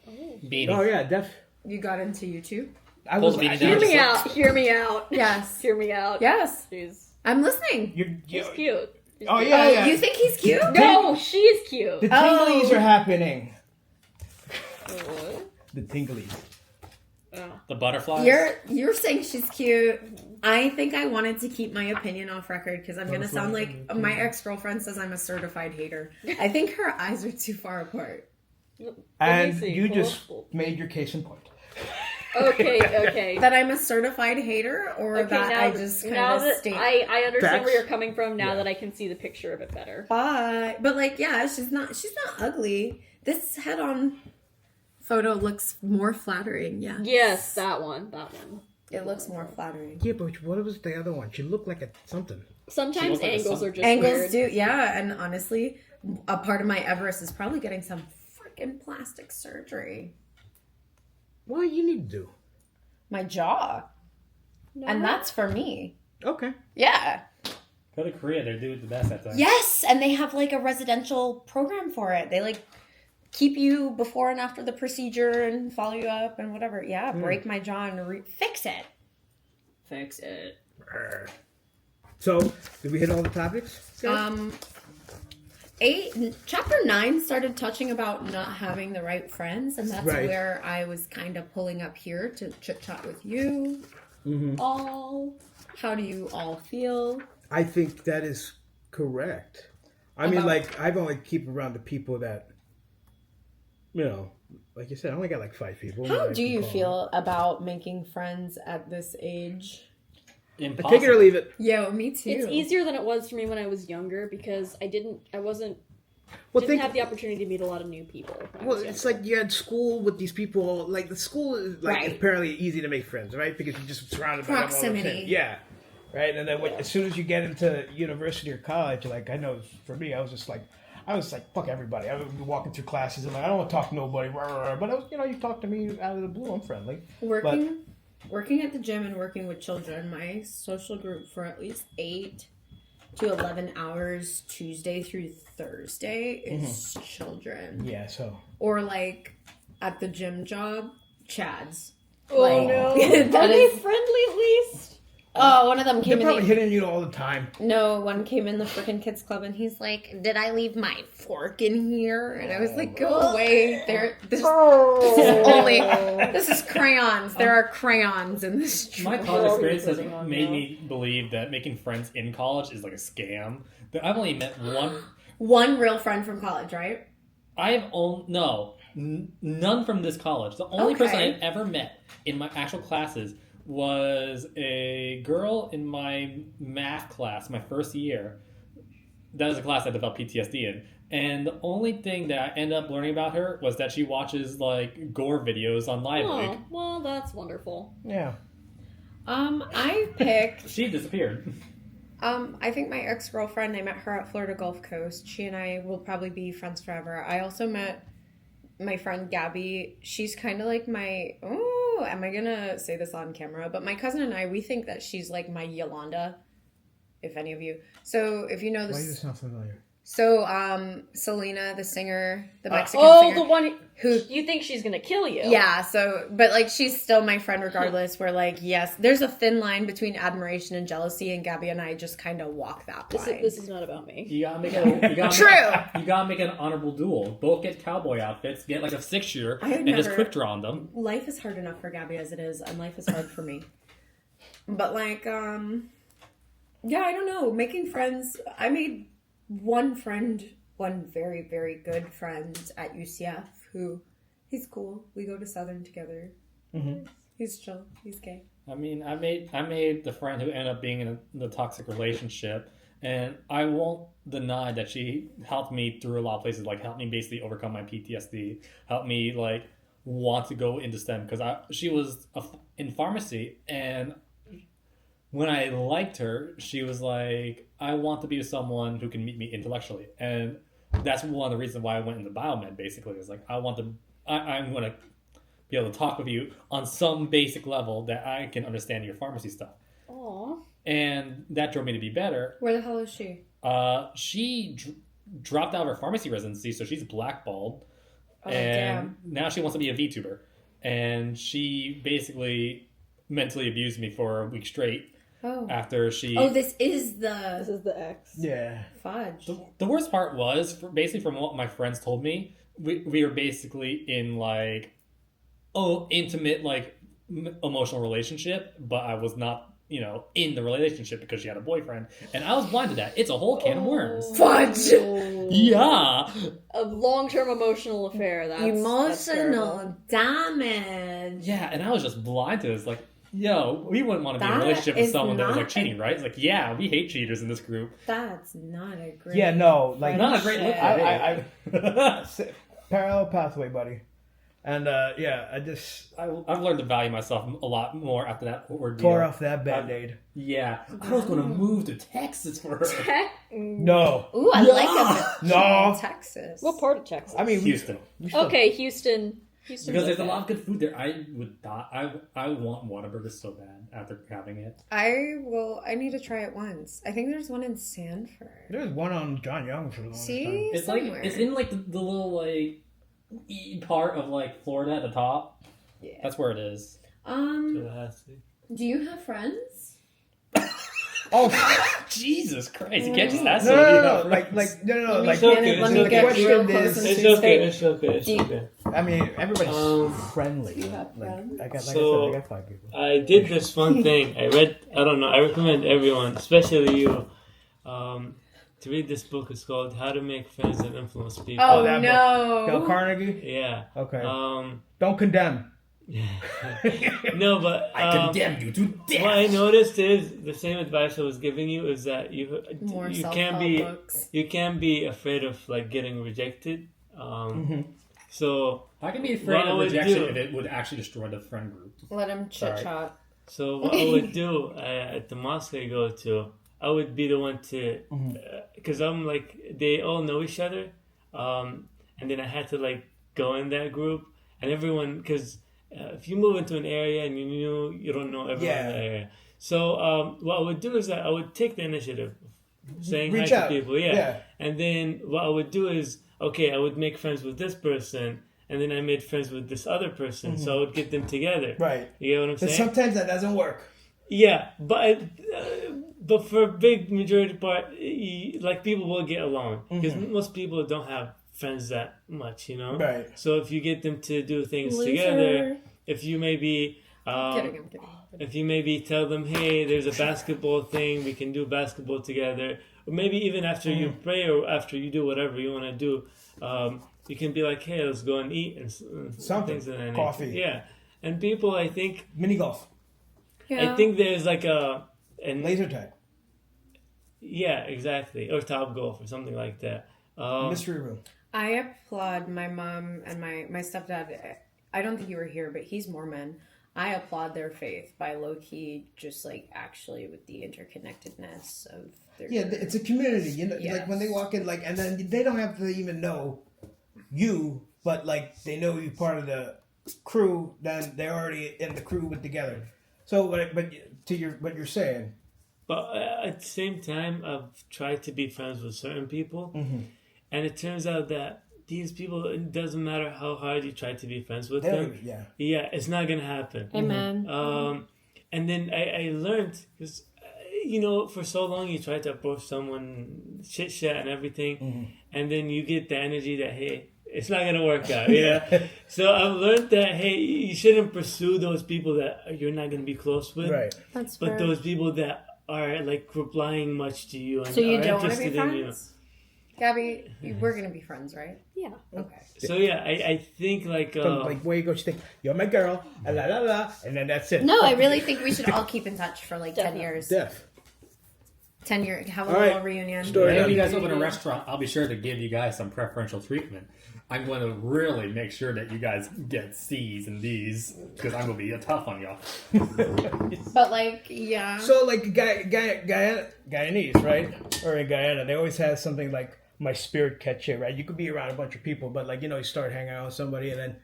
Beanie. Oh yeah, You got into YouTube? I Pull was. the beanie Hear down. me out. Hear me out. Yes. Hear me out. Yes. She's I'm listening. he's cute. He's Oh cute. yeah, yeah. You think he's cute? No, she's cute. The tinglies Oh. are happening. What? The tinglies. Oh. The butterflies. You're saying she's cute. I think I wanted to keep my opinion off record because I'm gonna sound like my ex-girlfriend says I'm a certified hater. I think her eyes are too far apart. And see. you Pull just up. made your case in point. Okay. That I'm a certified hater, or Okay, that now, I just kind now of that state. I understand Facts. where you're coming from now Yeah. that I can see the picture of it better. But like, yeah, she's not ugly. This head-on photo looks more flattering. Yeah. Yes, that one. It looks more flattering. Yeah, but what was the other one? She looked like a something. Sometimes looks like a angles sun- are just Angles weird. do, yeah. And honestly, a part of my Everest is probably getting some freaking plastic surgery. What do you need to do? My jaw, No. and that's for me. Okay. Yeah. Go to Korea, they're doing the best at that. Yes, and they have like a residential program for it. They like keep you before and after the procedure and follow you up and whatever. Yeah, break my jaw and fix it. Fix it. So, did we hit all the topics? Chapter 9 started touching about not having the right friends, and that's Right. where I was kind of pulling up here to chit chat with you all. How do you all feel? I think that is correct. I mean, About- like, I've only keep around the people that, you know, like you said, I only got like 5 people. that How I do can you call. feel about making friends at this age? Impossible. Take it or leave it. Yo, me too. It's easier than it was for me when I was younger because I wasn't Well, didn't think. have the opportunity to meet a lot of new people. when I Well, was it's younger. like you had school with these people. Like the school is like Right. apparently easy to make friends, right? Because you're just surrounded by them all the time. Proximity. Yeah, right. And then as soon as you get into university or college, like I know for me, I was like fuck everybody. I would be walking through classes and like I don't want to talk to nobody. Rah, rah, rah. But I was, you talk to me out of the blue. I'm friendly. Working at the gym and working with children, my social group for at least 8 to 11 hours Tuesday through Thursday is children. Yeah. So Or like at the gym job, Chads. Oh Like, no! that Are they is- friendly at least? Oh, one of them they're came in. probably hitting you all the time. No, one came in the freaking kids club and he's like, "Did I leave my fork in here?" And I was like, "Go away! This is only this is crayons. There are crayons in this." My drawer." college experience has Sitting on made now. me believe that making friends in college is like a scam. That I've only met one. One real friend from college, right? None from this college. The only person Okay. I've ever met in my actual classes was a girl in my math class, my first year. That was a class I developed PTSD in. And the only thing that I ended up learning about her was that she watches like gore videos on Live League. Oh, well, that's wonderful. Yeah. I picked. She disappeared. I think my ex-girlfriend. I met her at Florida Gulf Coast. She and I will probably be friends forever. I also met my friend Gabby. She's kind of like my. Oh, am I gonna say this on camera? But my cousin and I, we think that she's like my Yolanda. If any of you. So if you know Why does it this. sound familiar? So Selena, the singer, the Mexican Oh, singer, the one who. you think she's gonna kill you? Yeah, so, but like, she's still my friend regardless. We're like, yes, there's a thin line between admiration and jealousy, and Gabby and I just kind of walk that line. This is not about me. You gotta make you gotta make an honorable duel. Both get cowboy outfits, get like a 6-shooter, I would and just never- quick draw on them. Life is hard enough for Gabby as it is, and life is hard for me. But like, yeah, I don't know. Making friends, I made one friend, one very, very good friend at UCF who, he's cool. We go to Southern together. Mhm. He's chill. He's gay. I mean, I made the friend who ended up being in the toxic relationship, and I won't deny that she helped me through a lot of places. Like, helped me basically overcome my PTSD. Helped me like want to go into STEM because she was in pharmacy, and when I liked her, she was like, I want to be with someone who can meet me intellectually. And that's one of the reasons why I went into biomed, basically. Is like, I'm going to be able to talk with you on some basic level that I can understand your pharmacy stuff. Aw. And that drove me to be better. Where the hell is she? She dropped out of her pharmacy residency, so she's blackballed. Oh, and damn. now she wants to be a VTuber. And she basically mentally abused me for a week straight. Oh. After she... Oh, this is This the is the X. Yeah. fudge. The worst part was, basically from what my friends told me, we were basically in like, intimate, like, emotional relationship, but I was not, in the relationship because she had a boyfriend. And I was blind to that. It's a whole can of worms. Fudge! Yeah. A long-term emotional affair. That's Emotional terrible. damage. Yeah, and I was just blind to this. Like, yo, we wouldn't want to be in a That relationship with is someone that was like not cheating, right? It's like, yeah, we hate cheaters in this group. That's not a great. Yeah, no, like Not a great look. I parallel pathway, buddy. And yeah, I've learned to value myself a lot more after that ordeal. tore off that Band-Aid. Yeah, I was going to move to Texas for her. No. Ooh, I like it. No. Texas. What part of Texas? I mean, Houston. we still- Okay, Houston. Houston's Because there's a okay. lot of good food there. I would die. I want Whataburger so bad after having it. I need to try it once. I think there's one in Sanford. There's one on John Young for the longest See? time. It's Somewhere. like it's in like the little like part of like Florida at the top. Yeah. That's where it is. Do you have friends? Oh, Jesus Christ! You can't just ask no, somebody. no, like, no, like, It's okay, Let it's me okay. get real question close is- and It's see his okay. face. It's okay. It's Do you- okay. I mean, everybody's friendly. You have friends? Like I said, So- I got 5 people. I did this fun thing. I recommend everyone, especially you, to read this book. It's called How to Make Friends and Influence People. Oh, that no. Dale Carnegie? Yeah. Okay. Um, Don't condemn. no, but I condemn you to death. what I noticed is the same advice I was giving you is that More you self-help can't be books. you can't be afraid of like getting rejected. So I can be afraid What I of would rejection do- if it would actually destroy the friend group. Let him chit-chat. So what I would do at the mosque I go to, I would be the one to, because I'm like, they all know each other, and then I had to like go in that group, and everyone, because if you move into an area and you don't know everyone in the area. So what I would do is that I would take the initiative, saying Reach hi out. to people, Yeah. and then what I would do is, okay, I would make friends with this person, and then I made friends with this other person, so I would get them together. Right. You get what I'm But saying? sometimes that doesn't work. Yeah, but for a big majority part, like people will get along because most people don't have friends that much, you know. Right. So if you get them to do things Loser. together, if you maybe, I'm kidding. if you maybe tell them, hey, there's a basketball thing, we can do basketball together, or maybe even after you pray or after you do whatever you want to do, you can be like, hey, let's go and eat and Something. things of that nature. Coffee. Yeah, and people, I think. Mini golf. Yeah. I think there's like Laser tag. yeah, exactly, or Top Golf or something like that. Mystery room. I applaud my mom and my stepdad. I don't think you were here, but he's Mormon. I applaud their faith by low-key, just like actually with the interconnectedness of their... Yeah, it's a community. You know, Yes. like when they walk in, like, and then they don't have to even know you, but like they know you part of the crew. Then they're already in the crew with together. So, but to what you're saying, But at the same time, I've tried to be friends with certain people, Mm-hmm. and it turns out that these people, it doesn't matter how hard you try to be friends with they them. don't, yeah, Yeah, it's not gonna happen. Amen. And then I learned because for so long you try to approach someone, chit chat and everything, and then you get the energy that hey, it's not gonna work out. Yeah. So I've learned that hey, you shouldn't pursue those people that you're not gonna be close with. right. That's But fair. those people that are like replying much to you and So you are don't want to be interested in you. friends? Gabby, we're going to be friends, right? Yeah. Okay. So yeah, I think like From, like where you go, you think you're my girl, and la la la, and then that's it. No, I really think we should all keep in touch for like 10 Definitely. years. Death. 10 years. Have a All right. little reunion. Story Whenever you done. guys open a restaurant, I'll be sure to give you guys some preferential treatment. I'm going to really make sure that you guys get C's and D's because I'm going to be tough on y'all. But like, yeah. So like Guyanese, right? Or in Guyana, they always have something like my spirit catch you, right? You could be around a bunch of people, but like you start hanging out with somebody, and then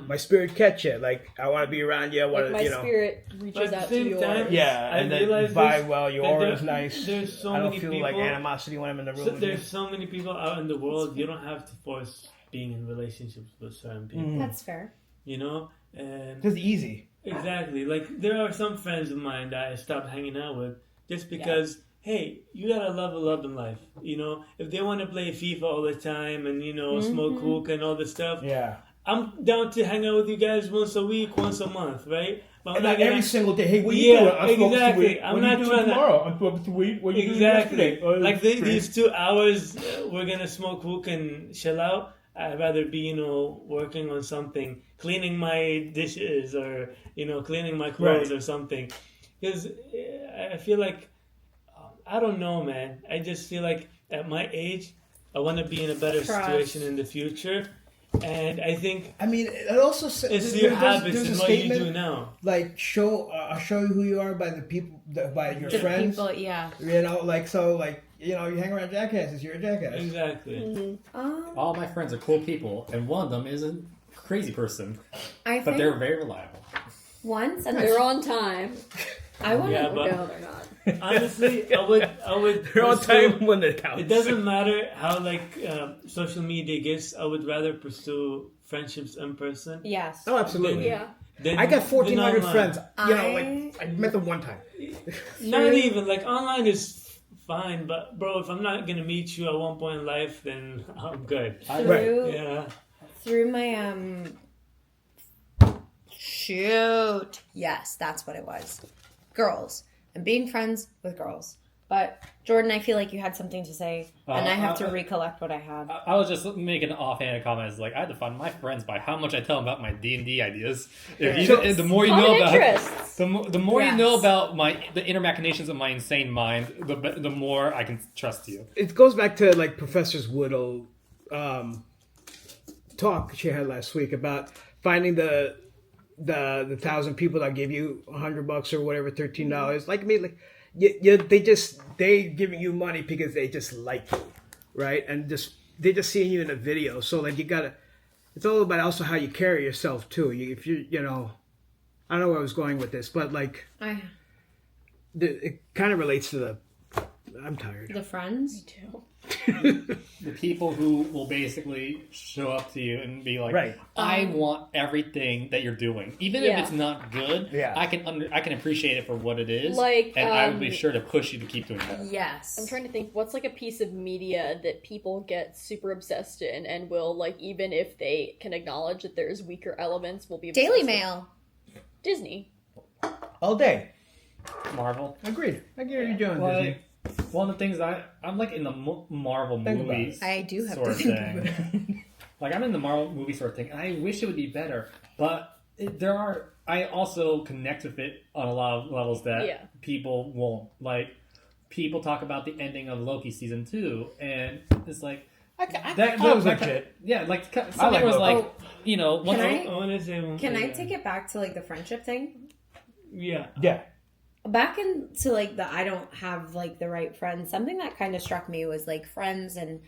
my spirit catch you. Like I want to be around you. I want Like to, my spirit But reaches at the out to same yours. time, Yeah, I and then realize vibe there's- well. Your that aura there- is nice. There's so I don't many feel people. like animosity when I'm in the room. So with you. there's so many people out in the world. You don't have to force being in relationships with certain people. That's fair. And It's easy. exactly, like there are some friends of mine that I stopped hanging out with just because. Hey, you gotta level up in life. If they want to play FIFA all the time and smoke hookah and all this stuff, Yeah. I'm down to hang out with you guys once a week, once a month, right? But I'm And not not gonna, every single day. Hey, what you doing? I'm smoking exactly. weed. I'm What not are you doing trying to- tomorrow? I'm smoking weed. What are you doing Exactly. yesterday? Oh, Like great. these 2 hours, we're gonna smoke hookah and chill out. I'd rather be, working on something, cleaning my dishes or, cleaning my clothes Right. or something. Because I feel like, I don't know, man. I just feel like at my age, I want to be in a better Trust. situation in the future. And I think I mean, it also says it's your habits and what you do now. Like I'll show you who you are by the people, by your The friends. people, yeah. You hang around jackasses, you're a jackass. Exactly. All my friends are cool people, and one of them is a crazy person, I but think they're very reliable. once, and They're on time. I want to. Yeah, but No, they're not. honestly, I would. They're on pursue- time when it counts. It doesn't matter how social media gets. I would rather pursue friendships in person. Yes. Oh, absolutely. Yeah. than- I got than 1,400 online. friends. I- I met them one time. Not even online is fine, but bro, if I'm not gonna meet you at one point in life, then I'm good. Through Yeah. through my shoot. Yes, that's what it was. Girls. And being friends with girls. But Jordan, I feel like you had something to say, and I have to recollect what I had. I was just making an offhand comment. Like I had to find my friends by how much I tell them about my D&D ideas. The more you know Common about interests. the more you Yes. know about the inner machinations of my insane mind, the more I can trust you. It goes back to like Professor Woodall talk she had last week about finding the 1,000 people that give you $100 or whatever, $13. Like me, like they giving you money because they just like you, right? And they're just seeing you in a video. So like it's all about also how you carry yourself too. If you I don't know where I was going with this, but like it kind of relates to I'm tired. The friends? Me too. The people who will basically show up to you and be like, Right. I want everything that you're doing, even Yeah. if it's not good. Yeah. I can appreciate it for what it is, Like, and I would be sure to push you to keep doing that. Yes. I'm trying to think, what's like a piece of media that people get super obsessed in and will, like, even if they can acknowledge that there's weaker elements, will be obsessed Daily with? Mail. Disney. All day. Marvel. Agreed. I get what you're doing, Like, Disney. one of the things I'm like in the Marvel Think about movies. I do have sort to of think thing. about it. Like I'm in the Marvel movie sort of thing, and I wish it would be better. But I also connect with it on a lot of levels that people won't. Like people talk about the ending of Loki season 2, and it's like That was legit. Yeah, like something like was Loki. like once Can I want to say one Can thing. I take it back to like the friendship thing? Yeah. Yeah. Back into like I don't have like the right friends. Something that kind of struck me was like friends and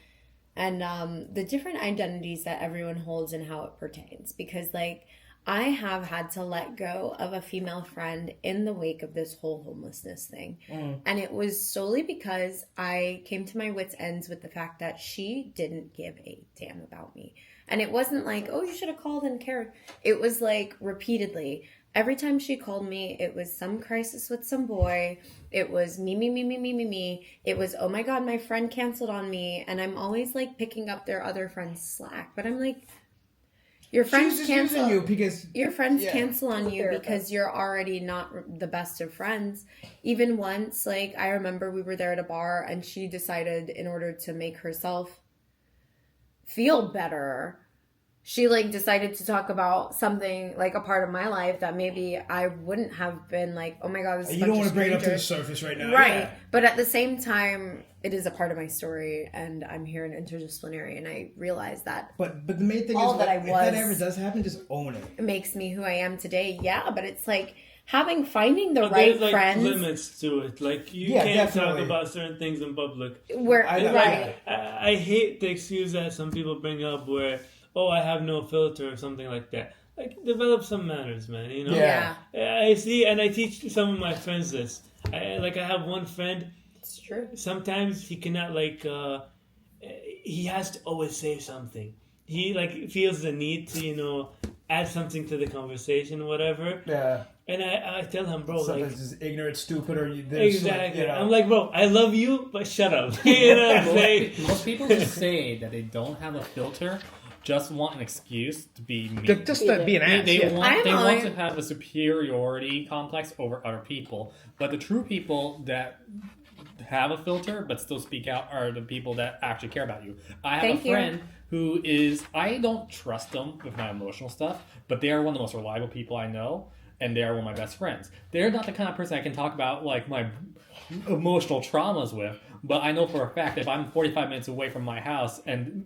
the different identities that everyone holds and how it pertains. Because like I have had to let go of a female friend in the wake of this whole homelessness thing. And it was solely because I came to my wits' ends with the fact that she didn't give a damn about me. And it wasn't like, oh, you should have called and cared. It was like repeatedly. Every time she called me, it was some crisis with some boy. It was me. It was, oh my God, my friend canceled on me. And I'm always like picking up their other friends' slack. But I'm like, your friends She's just cancel. using you because Your friends Yeah. cancel on you Therapist. because you're already not the best of friends. Even once, like, I remember we were there at a bar and she decided in order to make herself feel better, she like decided to talk about something like a part of my life that maybe I wouldn't have been like, oh my God, this is you don't want to bring it up to the stranger. surface right now. Right. Yeah. But at the same time, it is a part of my story and I'm here in interdisciplinary and I realize that But the main thing All is that I if that was- ever does happen, just own it. it makes me who I am today. Yeah, but it's like finding the But right there's like friends limits to it. Like you Yeah, can't definitely. talk about certain things in public. where I know, right. I hate the excuse that some people bring up where, oh, I have no filter or something like that. Like, develop some manners, man, you know? Yeah. Yeah, I see, and I teach some of my friends this. I have one friend, it's true. sometimes he cannot, he has to always say something. He, feels the need to, add something to the conversation or whatever. Yeah. And I tell him, bro, Sometimes just ignorant, stupid, or this. exactly. Like, I'm like, bro, I love you, but shut up. You know what I'm saying? Most people just say that they don't have a filter just want an excuse to be mean. Just to be an ass. They yeah. want to have a superiority complex over other people. But the true people that have a filter but still speak out are the people that actually care about you. I have a friend who is, I don't trust them with my emotional stuff, but they are one of the most reliable people I know, and they are one of my best friends. They're not the kind of person I can talk about like my emotional traumas with, but I know for a fact if I'm 45 minutes away from my house and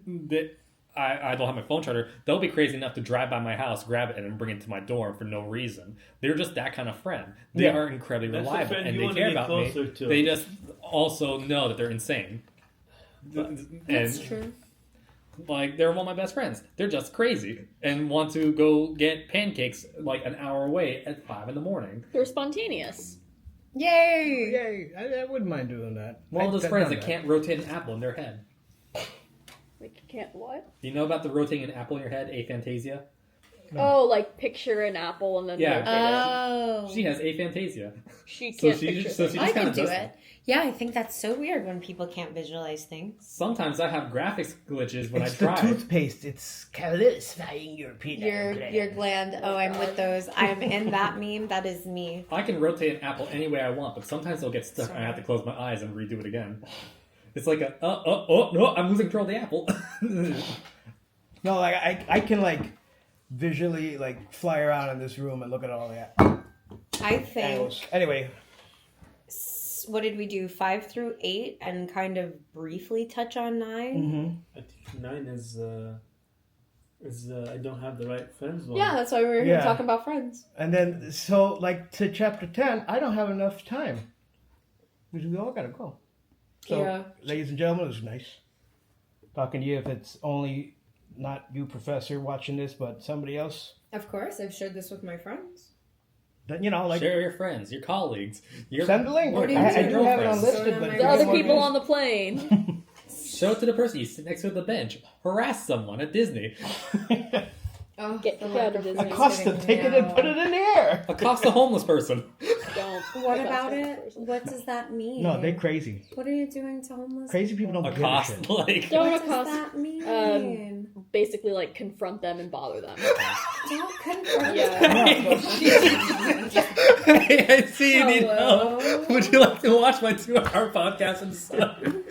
I don't have my phone charger, they'll be crazy enough to drive by my house, grab it, and bring it to my dorm for no reason. They're just that kind of friend. They are incredibly reliable, and they care about me. They just also know that they're insane. That's true. Like, they're one of my best friends. They're just crazy and want to go get pancakes like an hour away at 5 a.m. They're spontaneous. Yay! Yay! I wouldn't mind doing that. One of those I've friends done that can't rotate an apple in their head. Like, you can't what? You know about the rotating an apple in your head, aphantasia? Oh, like picture an apple and then Yeah. rotate it. Oh. She has aphantasia. She So can't picture so things. she I just kind can of do does it. Yeah, I think that's so weird when people can't visualize things. Sometimes I have graphics glitches when It's I try. the toothpaste. It's calcifying your peanut Your gland. Oh, I'm with those. I'm in that meme. That is me. I can rotate an apple any way I want, but sometimes they'll get stuck and I have to close my eyes and redo it again. It's like a, no, I'm losing control of the apple. No, like I can like visually like fly around in this room and look at all that. I think. Angles. Anyway, What did we do? 5 through 8, and kind of briefly touch on 9. I think 9 is I don't have the right friends one. Yeah, that's why we were here Yeah. talking about friends. and then so like to chapter 10, I don't have enough time because we all gotta go. So, Yeah. ladies and gentlemen, it was nice talking to you. If it's only not you, Professor, watching this, but somebody else, Of course, I've shared this with my friends. then you know, like Share your friends, your colleagues, your send the link. What are you I doing? do have it on girlfriends. listed, So but am I if The you other want people to- on the plane. Show it to the person you sit next to at the bench. Harass someone at Disney. Oh, Get the out lack of Disney. Thanksgiving Acosta, take it and now. put it in the air. Accost a homeless person. Don't. What Accost about that it? person. What does that mean? No, they're crazy. What are you doing to homeless Crazy people don't give a Accost, shit. like... Don't What does accost. that mean? Basically, like, confront them and bother them. Don't confront Yeah. Hey, I see you need Hello? help. Would you like to watch my 2-hour podcast instead?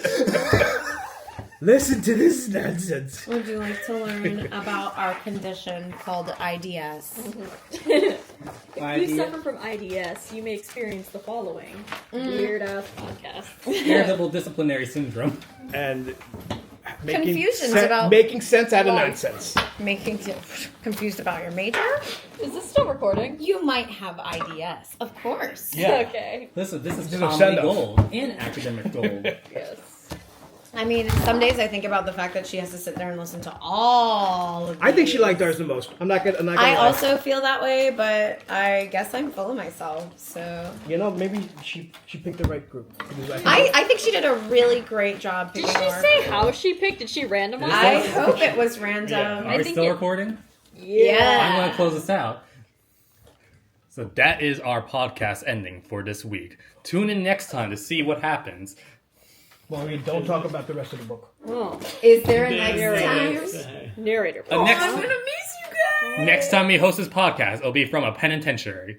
Listen to this nonsense. Would you like to learn about our condition called IDS? If you Idea. suffer from IDS, you may experience the following. Weird ass podcasts. Irritable disciplinary syndrome. And Confusions about making sense out of life. nonsense. Making you confused about your major? Is this still recording? You might have IDS, of course. Yeah. Okay. Listen, this is This is a comedy send-off. gold and academic gold. Yes. I mean, some days I think about the fact that she has to sit there and listen to all of I think these. she liked ours the most. I'm not gonna I lie. also feel that way, but I guess I'm full of myself, so... You know, maybe she picked the right group. Because I I think she did a really great job Did picking she our- say how she picked? Did she randomize? I Is hope it was random. Are we think still it- recording? Yeah. I'm going to close this out. So that is our podcast ending for this week. Tune in next time to see what happens. well, we don't talk about the rest of the book. Oh. Is there a next time? Narrator. Next, I'm gonna miss you guys! next time we host this podcast, it'll be from a penitentiary.